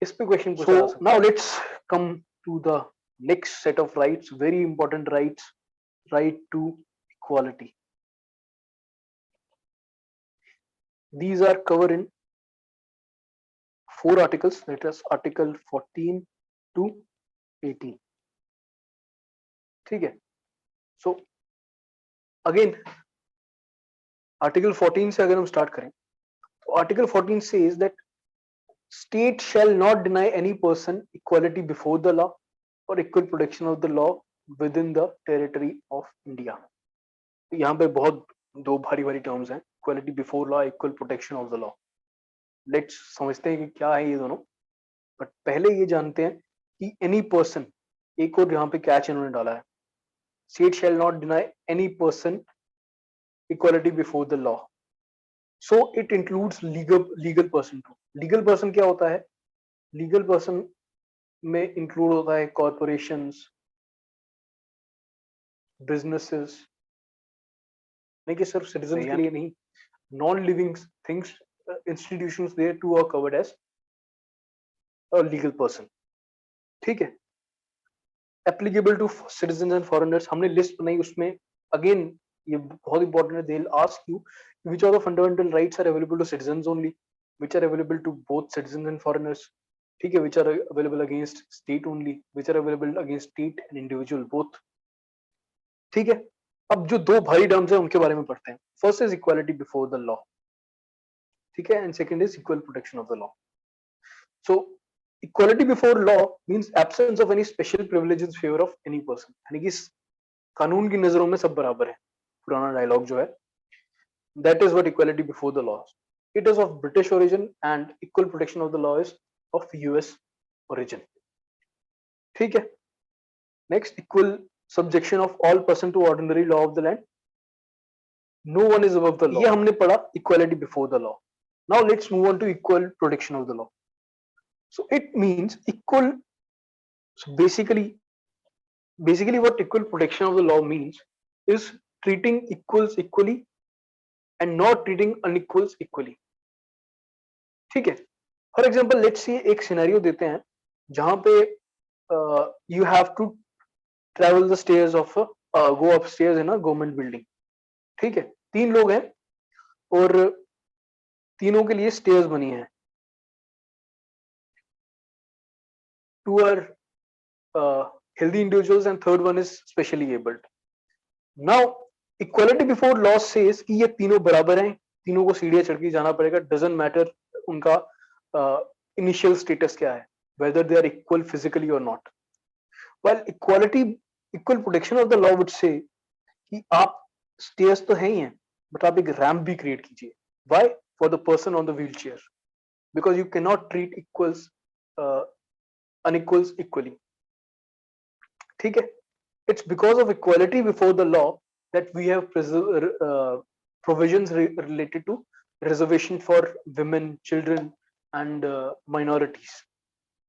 इस पे क्वेश्चन पूछा जा सकता है. Now let's come to the next set of rights, very important rights, right to equality. These are covered in 4 articles, that is article 14 to 18. ठीक है. So again article 14 से अगर हम स्टार्ट करें तो article 14 says that state shall not deny any person equality before the law or equal protection of the law within the territory of India. यहाँ पे बहुत दो भारी टर्म्स हैं, equality before law, equal protection of the law. Let's समझते हैं कि क्या है ये दोनों, बट पहले ये जानते हैं कि एनी पर्सन, एक और यहाँ पे कैच इन्होंने डाला है, state shall not deny any person equality before the law. So it includes legal person too. Legal person क्या होता है? लीगल पर्सन में इंक्लूड होता है कॉर्पोरेशंस, बिजनेसेस, नहीं कि सिर्फ सिटीजन के लिए नहीं, non living things, institutions there too are covered as a legal person. ठीक है. Applicable to citizens and foreigners हमने लिस्ट बनाई, उसमें अगेन ये बहुत इंपॉर्टेंट है, they will ask you which are the fundamental rights are available to citizens only, which are available to both citizens and foreigners. ठीक है, which are available against state only, which are available against state and individual both. ठीक है, अब जो दो भारी terms है उनके बारे में पढ़ते हैं. First is equality before the law, ठीक है, and second is equal protection of the law. So equality before law means absence of any special privilege in favour of any person, यानी कि कानून की नजरों में सब बराबर है. पुराना डायलॉग जो है, that is what equality before the law. It is of British origin and equal protection of the law is of US origin. ठीक है. Next, equal subjection of all person to ordinary law of the land. No one is above the law. ये हमने पढ़ा equality before the law. Now let's move on to equal protection of the law. So it means equal. So basically what equal protection of the law means is treating equals equally and not treating unequals equally. ठीक है. For example let's see एक scenario देते हैं जहां पे you have to travel the stairs of go up stairs in a government building. ठीक है, 3 लोग हैं और तीनों के लिए स्टेयर्स बनी है. 2 are healthy individuals and third one is specially abled. Now equality before law says कि ये तीनों बराबर हैं, तीनों को सीढ़ियां चढ़ के जाना पड़ेगा. डजंट मैटर उनका इनिशियल स्टेटस क्या है, whether they are equal physically or not. While equal protection of the law would say कि आप स्टेयर्स तो है ही हैं, बट आप एक रैंप भी क्रिएट कीजिए. Why? For the person on the wheelchair, because you cannot treat equals unequals equally. ठीक है. It's because of equality before the law that we have provisions related to reservation for women, children and minorities.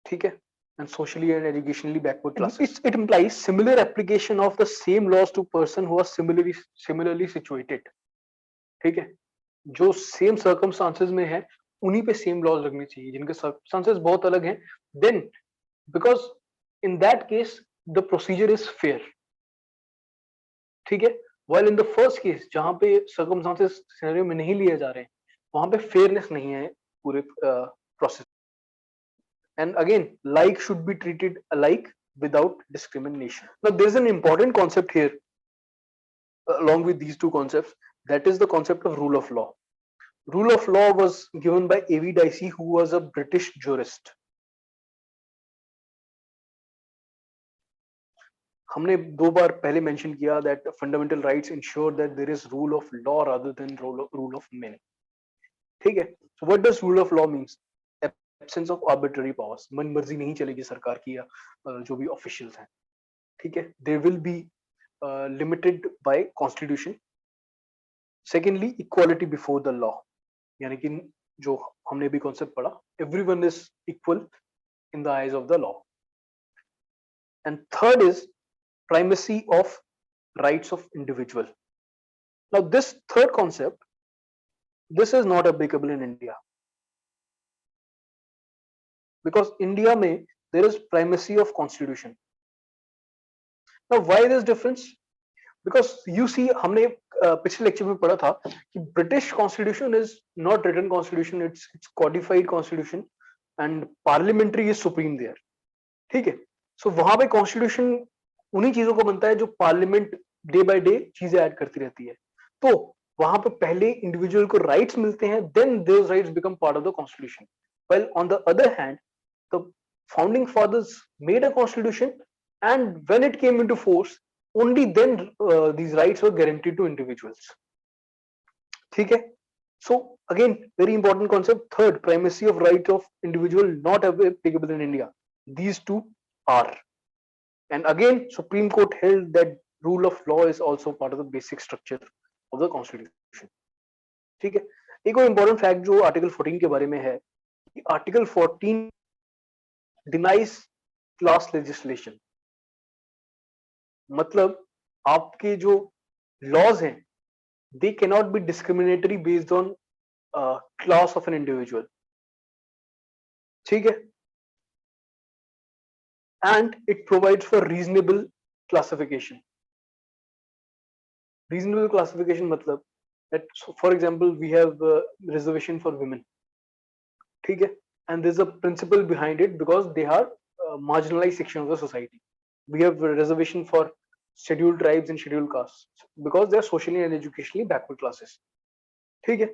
ठीक है, and socially and educationally backward classes. It implies similar application of the same laws to person who are similarly situated. ठीक है, जो same circumstances में है उन्हीं पे same laws लगने चाहिए. जिनके circumstances बहुत अलग हैं, then because in that case the procedure is fair. ठीक है. While in the first case जहां पे circumstances scenario में नहीं लिए जा रहे हैं, वहां पे fairness नहीं है पूरे process. And again, like should be treated alike without discrimination. Now there is an important concept here along with these two concepts, that is the concept of rule of law. Rule of law was given by A.V. Dicey, who was a British jurist. हमने 2 बार पहले mention किया that fundamental rights ensure that there is rule of law rather than rule of men. ठीक है. So what does rule of law means? Absence of arbitrary powers. मन मर्जी नहीं चलेगी सरकार की या जो भी officials हैं. ठीक है. They will be limited by constitution. Secondly, equality before the law. यानी कि जो हमने भी concept पढ़ा, everyone is equal in the eyes of the law. And third is primacy of rights of individual. Now this third concept, this is not applicable in India, because India में there is primacy of constitution. Now why this difference? Because you see, हमने पिछले lecture में पढ़ा था कि British constitution is not written constitution, it's codified constitution and parliamentary is supreme there. ठीक है. So वहां पे constitution उन्हीं चीजों को बनता है जो पार्लियामेंट डे बाय डे चीजें ऐड करती रहती है. तो वहां पे पहले इंडिविजुअल को राइट्स मिलते हैं, then those rights become part of the constitution. Well on the other hand the founding fathers made a constitution and when it came into force only then these rights were guaranteed to individuals. ठीक है. So again very important concept. Third, primacy of right of individual not applicable in India. These two are. And again, Supreme Court held that rule of law is also part of the basic structure of the Constitution. ठीक है. एक और important fact जो Article 14 के बारे में है, कि Article 14 denies class legislation. मतलब आपके जो laws हैं, they cannot be discriminatory based on class of an individual. ठीक है. And it provides for reasonable classification. Reasonable classification मतलब that, for example, we have reservation for women. ठीक है. and there's a principle behind it because they are marginalized section of the society. We have a reservation for scheduled tribes and scheduled castes because they are socially and educationally backward classes. ठीक है?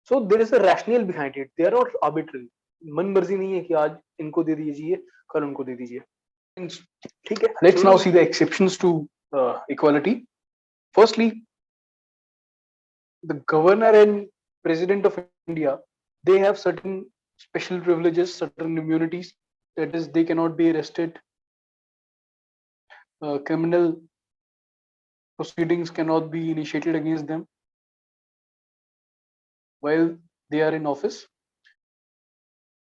So there is a rationale behind it. They are not arbitrary. मन मर्जी नहीं है कि आज इनको दे दीजिए, कल उनको दे दीजिए. ठीक है? Let's now see the exceptions to equality. Firstly, the governor and president of India, they have certain special privileges, certain immunities. That is, they cannot be arrested. Criminal proceedings cannot be initiated against them while they are in office.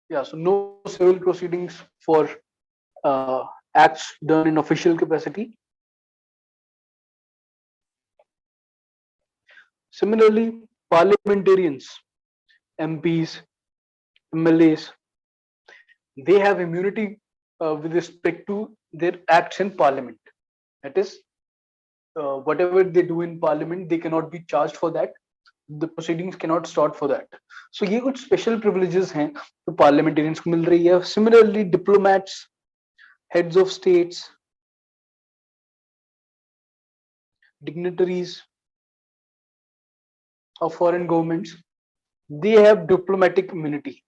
Yeah, so no civil proceedings for acts done in official capacity. Similarly, parliamentarians, MPs, MLAs, they have immunity with respect to their acts in parliament. That is, whatever they do in parliament, they cannot be charged for that. The proceedings cannot start for that. So ये कुछ special privileges हैं तो parliamentarians को मिल रही है. Similarly, diplomats, heads of states, dignitaries of foreign governments, they have diplomatic immunity.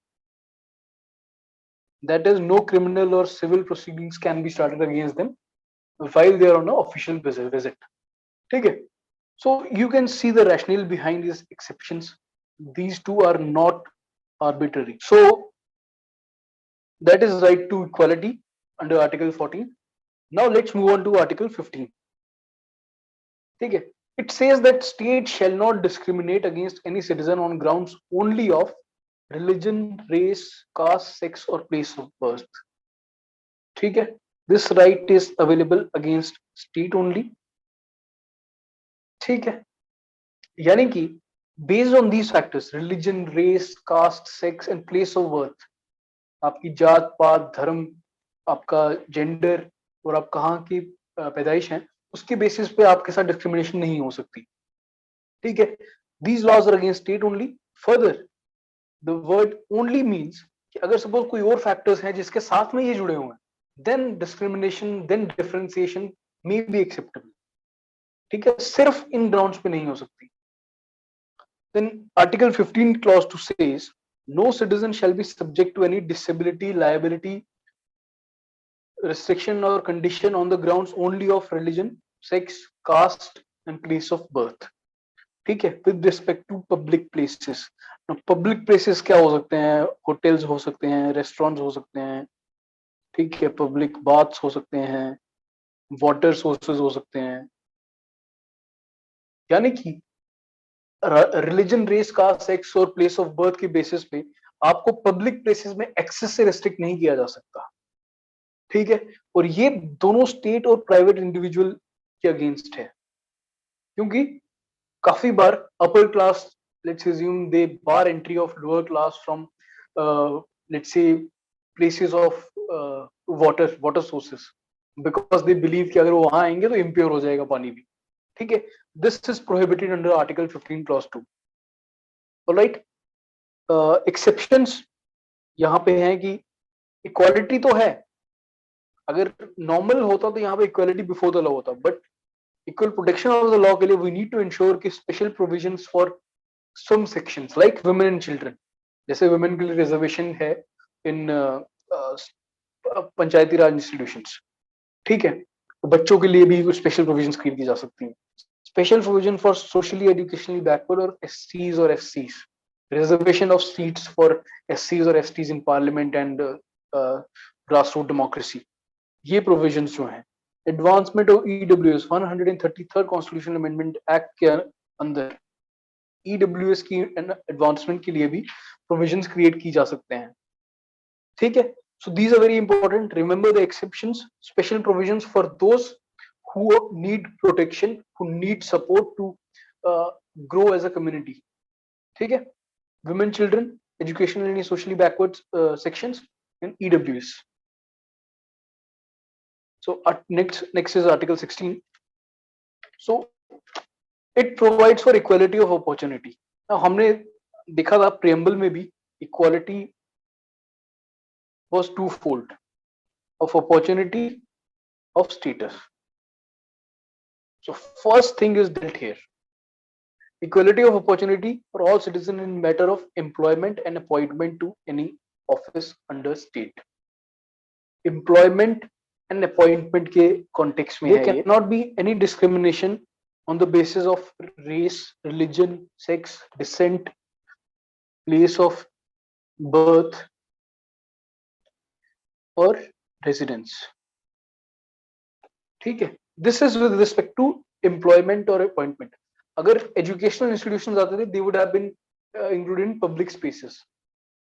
That is, no criminal or civil proceedings can be started against them while they are on an official visit. Okay. So you can see the rationale behind these exceptions. These two are not arbitrary. So that is right to equality under Article 14. Now let's move on to Article 15. Okay. It says that state shall not discriminate against any citizen on grounds only of religion, race, caste, sex, or place of birth. ठीक है? This right is available against state only. ठीक है? यानी कि based on these factors, religion, race, caste, sex, and place of birth, आपकी जात पात, धर्म, आपका जेंडर और आप कहाँ की पैदाइश हैं, उसके बेसिस पे आपके साथ डिस्क्रिमिनेशन नहीं हो सकती. ठीक है? These laws are against state only. Further, the word only means कि अगर सपोज कोई और फैक्टर्स हैं जिसके साथ में ये जुड़े हुए हैं, then discrimination, then differentiation may be acceptable. ठीक है? सिर्फ इन ग्राउंड्स पे नहीं हो सकती. Then Article 15 clause 2 says no citizen shall be subject to any disability, liability, restriction or condition on the grounds only of religion, sex, caste and place of birth. ठीक है? With respect to public places. Now, public places क्या हो सकते हैं? Hotels हो सकते हैं, restaurants हो सकते हैं, ठीक है, पब्लिक बाथ्स हो सकते हैं, वाटर सोर्सेज हो सकते हैं. यानी कि रिलीजन, रेस, कास्ट, सेक्स और प्लेस ऑफ बर्थ के बेसिस पे आपको पब्लिक प्लेसेस में एक्सेस से रेस्ट्रिक्ट नहीं किया जा सकता. ठीक है? और ये दोनों स्टेट और प्राइवेट इंडिविजुअल के अगेंस्ट है, क्योंकि काफी बार upper class, let's assume, they bar entry of lower class from let's say places of water sources because they believe कि अगर वो वहां आएंगे तो इम्प्योर हो जाएगा पानी भी. ठीक है? This is prohibited under article 15 clause 2. Alright, exceptions यहाँ पे हैं कि इक्वालिटी तो है, अगर नॉर्मल होता तो यहाँ पे इक्वालिटी बिफोर द लॉ होता, but equal protection of the law के लिए वी नीड टू इंश्योर कि special provisions for some sections like women and children. जैसे वुमेन के लिए रिजर्वेशन है इन पंचायती राज इंस्टीट्यूशंस. ठीक है? बच्चों के लिए भी कुछ स्पेशल प्रोविजंस क्रिएट की जा सकती हैं. Special provision for socially educationally backward और एससीज और STs, reservation of seats for एससीज और STs in parliament and grassroot democracy, ये प्रोविजंस जो हैं. Advancement of EWS 133rd constitutional amendment act के अंदर ईडब्ल्यूएस की एडवांसमेंट के लिए भी प्रोविजंस क्रिएट की जा सकते हैं. ठीक है? So these are very important. Remember the exceptions, special provisions for those who need protection, who need support to grow as a community. ठीक है? Women, children, educational and socially backward sections, and EWS. So next is Article 16. So it provides for equality of opportunity. Now हमने देखा था preamble में भी equality was twofold: of opportunity, of status. So first thing is dealt here: equality of opportunity for all citizens in matter of employment and appointment to any office under state. Employment and appointment के context में है ये. There cannot be any discrimination on the basis of race, religion, sex, descent, place of birth or residence. ठीक है. This is with respect to employment or appointment. अगर educational institutions आते थे, they would have been included in public spaces.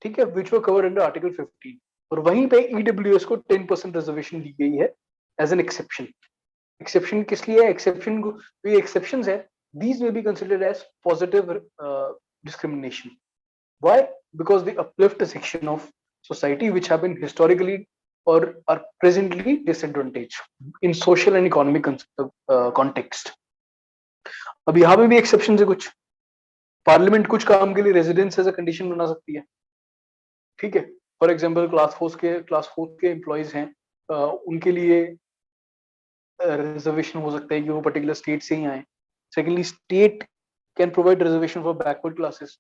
ठीक है, which were covered under Article 15. और वहीं पे EWS को 10% रिजर्वेशन दी गई है as an exception. Exception किस लिए है? Exception को ये exceptions है. These may be considered as positive discrimination. Why? Because they uplift a section of society which have been historically or are presently disadvantaged in social and economic context. अब यहाँ पे भी exceptions है कुछ. Parliament कुछ काम के लिए रेजिडेंस एज अ कंडीशन बना सकती है. ठीक है. फॉर एग्जांपल क्लास फोर्थ के एम्प्लॉइज हैं, उनके लिए रिजर्वेशन हो सकता है कि वो पर्टिकुलर स्टेट से ही आए. Secondly, state can provide reservation for backward classes.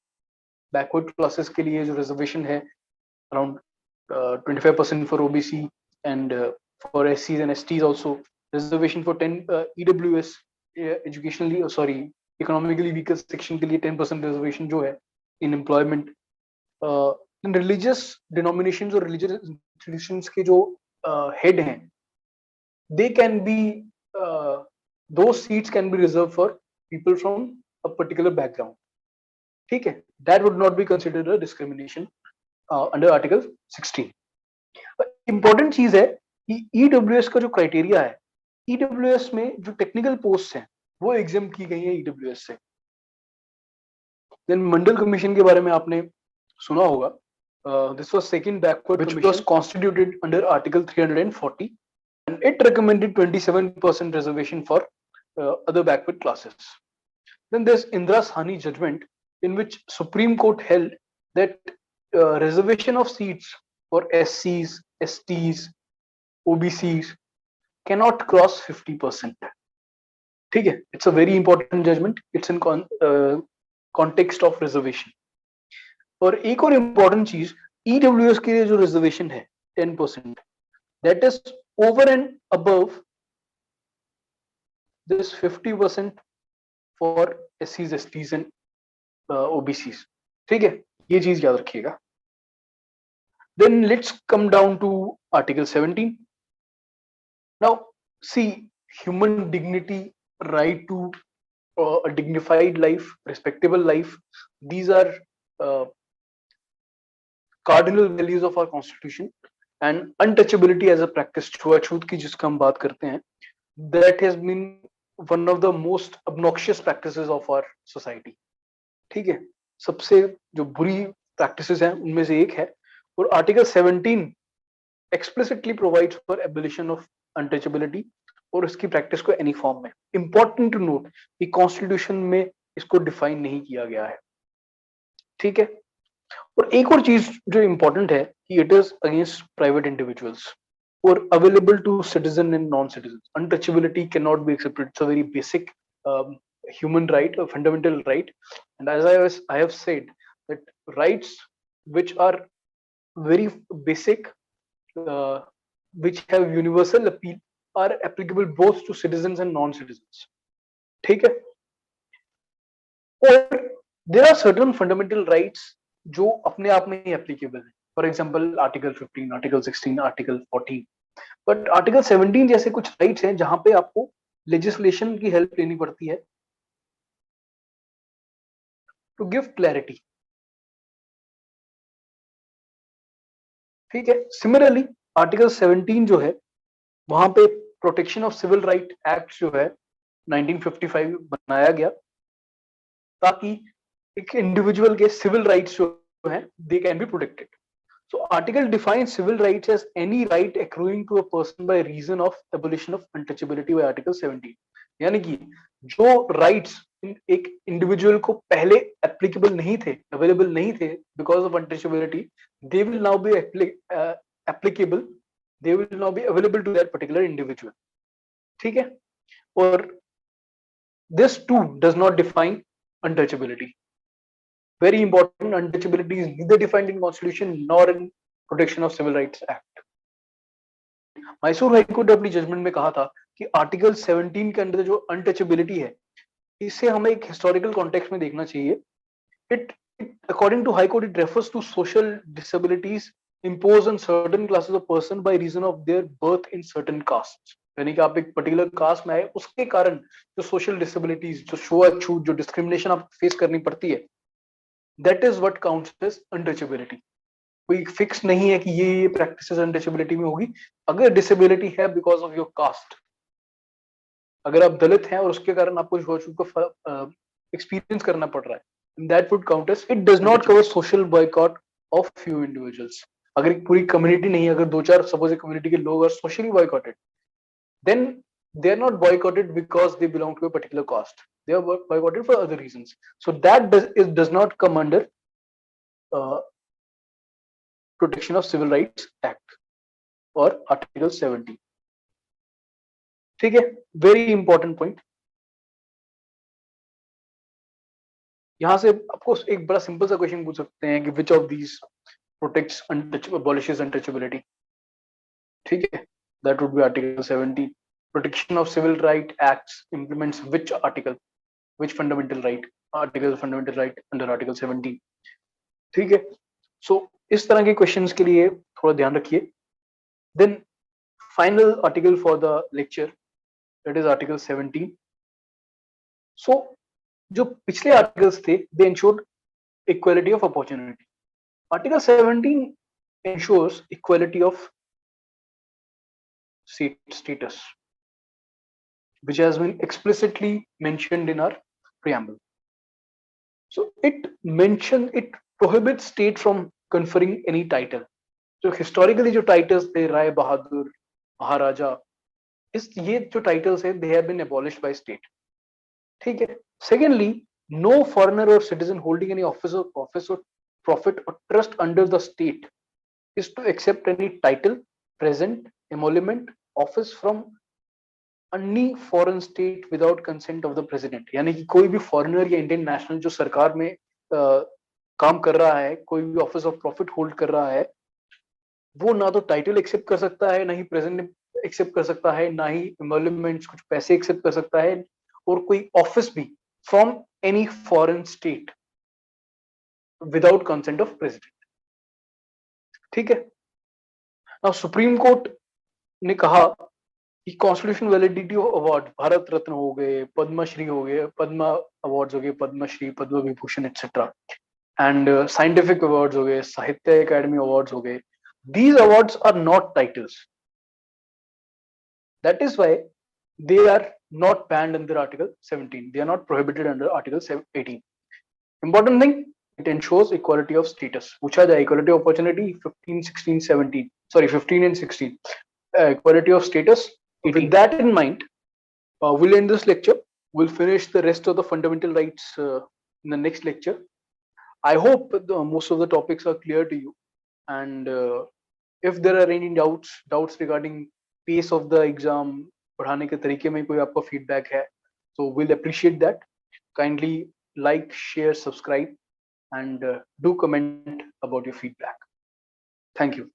Backward classes के लिए जो रिजर्वेशन है around 25% for OBC and for एससीज and STs also. Reservation for 10 EWS educationally economically weaker section के लिए 10% रिजर्वेशन जो है इन एम्प्लॉयमेंट. रिलीजियस डिनोमिनेशंस और रिलीजियस इंस्टीट्यूशंस के जो हेड हैं, दे कैन बी दो seats can be reserve for people from a particular background. ठीक है. That would not be considered a discrimination under article 16. Important चीज है कि ईडब्ल्यूएस का जो क्राइटेरिया है, ईडब्ल्यूएस में जो टेक्निकल पोस्ट हैं वो एग्जाम की गई है ईडब्ल्यूएस से. देन मंडल कमीशन के बारे में आपने सुना होगा. This was second backward which was constituted under article 340 and it recommended 27% reservation for other backward classes. Then there's Indra Sahni judgment in which Supreme Court held that reservation of seats for SCs, STs, OBCs cannot cross 50%. ठीक है. It's a very important judgment. It's in context of reservation. और एक और important चीज, EWS के लिए जो reservation है 10%, that is over and above this 50% for SCs, STs and OBCs. ठीक है. ये चीज याद रखिएगा. Then let's come down to Article 17. Now see, human dignity, right to a dignified life, respectable life, these are cardinal values of our constitution. And untouchability as a practice, छुआछूत की जिसका हम बात करते हैं, that has been one of the most obnoxious practices of our society. ठीक है. सबसे जो बुरी practices हैं उनमें से एक है. और article 17 explicitly provides for abolition of untouchability और इसकी प्रैक्टिस को एनी फॉर्म में. इंपॉर्टेंट टू नोट कि कॉन्स्टिट्यूशन में इसको डिफाइन नहीं किया गया है. ठीक है. और एक और चीज जो इंपॉर्टेंट है कि it is against private individuals और available to citizen and non citizen. Untouchability can not be accepted. It's a very basic human right, a fundamental right, and as I have said that rights which are very basic, which have universal appeal, are applicable both to citizens and non-citizens. ठीक है. और there are certain fundamental rights जो अपने आप में ही applicable है. For example, Article 15, Article 16, Article 14. But Article 17 जैसे कुछ rights हैं जहां पे आपको legislation की help लेनी पड़ती है to give clarity. ठीक है. Similarly, Article 17 जो है वहां पे protection of civil right act जो है 1955 बनाया गया ताकि एक इंडिविजुअल के सिविल राइट्स जो है they can be protected. So article defines civil rights as any right accruing to a person by reason of abolition of untouchability by article 17. यानी कि जो राइट्स एक इंडिविजुअल को पहले एप्लीकेबल नहीं थे, अवेलेबल नहीं थे because of untouchability, they will now be applicable, they will now be available to that particular individual. ठीक है? और this too does not define untouchability. Very important, untouchability is neither defined in Constitution nor in Protection of Civil Rights Act. Mysore high court ने अपनी judgement में कहा था कि article 17 के अंदर जो अनटचेबिलिटी है, इसे हमें एक हिस्टोरिकल कॉन्टेक्स्ट में देखना चाहिए. It according to High Court, it refers to social disabilities imposed on certain classes of person by reason of their birth in certain castes. यानी कि आप एक पर्टिकुलर कास्ट में आए, उसके कारण जो सोशल डिसेबिलिटीज, जो छूआछूत, जो डिस्क्रिमिनेशन आप फेस करनी पड़ती है, that is what counts as untouchability. कोई फिक्स नहीं है कि ये प्रैक्टिसेस अनटचेबिलिटी में होगी. अगर डिसेबिलिटी है बिकॉज ऑफ योर कास्ट, अगर आप दलित हैं और उसके कारण आपको छूआछूत को एक्सपीरियंस करना पड़ रहा है, that would count as, it does not cover social boycott of few individuals. अगर एक पूरी कम्युनिटी नहीं, अगर दो चार सपोज एक कम्युनिटी के लोग are socially boycotted, then they are not boycotted because they belong to a particular caste. They are boycotted for other reasons. So that does not come under Protection of Civil Rights Act or Article 70. ठीक है? Very important point. यहाँ से आपको एक बड़ा simple सा question पूछ सकते हैं कि which of these protects abolishes untouchability. ठीक है? That would be Article 70. Protection of Civil Rights Acts implements which article, which fundamental right, article fundamental right under Article 17. ठीक है? So इस तरह के क्वेश्चंस के लिए थोड़ा ध्यान रखिए. Then final article for the lecture, that is Article 17. So जो पिछले आर्टिकल्स थे, they ensured equality of opportunity. Article 17 ensures equality of status, which has been explicitly mentioned in our preamble. So it prohibits state from conferring any title. So historically जो titles थे, राय बहादुर, महाराजा, ये जो titles है, they have been abolished by state. ठीक है? Secondly, no foreigner or citizen holding any office or profit or trust under the state is to accept any title, present, emolument, office from any foreign state without consent of the president. यानी कि कोई भी foreigner या Indian national जो सरकार में काम कर रहा है, कोई भी ऑफिस ऑफ प्रॉफिट होल्ड कर रहा है, वो ना तो टाइटल एक्सेप्ट कर सकता है, ना ही प्रेजेंट एक्सेप्ट कर सकता है, ना ही एमोल्यूमेंट्स कुछ पैसे एक्सेप्ट कर सकता है, और कोई ऑफिस भी from any foreign state without consent of president. ठीक है? Now सुप्रीम कोर्ट ने कहा कि constitution validity of award, Bharat Ratna हो गए, पद्मश्री हो गए, पद्मा अवार्ड्स हो गए, Padmashri, Padma Vibhushan etcetera, and scientific awards हो गए, साहित्य अकादमी अवार्ड्स हो गए. These awards are not titles. That is why they are not banned under Article 17. They are not prohibited under Article 18. Important thing, it ensures equality of status. पूछा जाए equality of opportunity 15, 16, 17. Sorry, 15 and 16. Equality of status. With that in mind, we'll end this lecture. We'll finish the rest of the fundamental rights in the next lecture. I hope most of the topics are clear to you. And if there are any doubts regarding pace of the exam, पढ़ाने के तरीके में कोई आपका feedback है, so we'll appreciate that. Kindly like, share, subscribe, and do comment about your feedback. Thank you.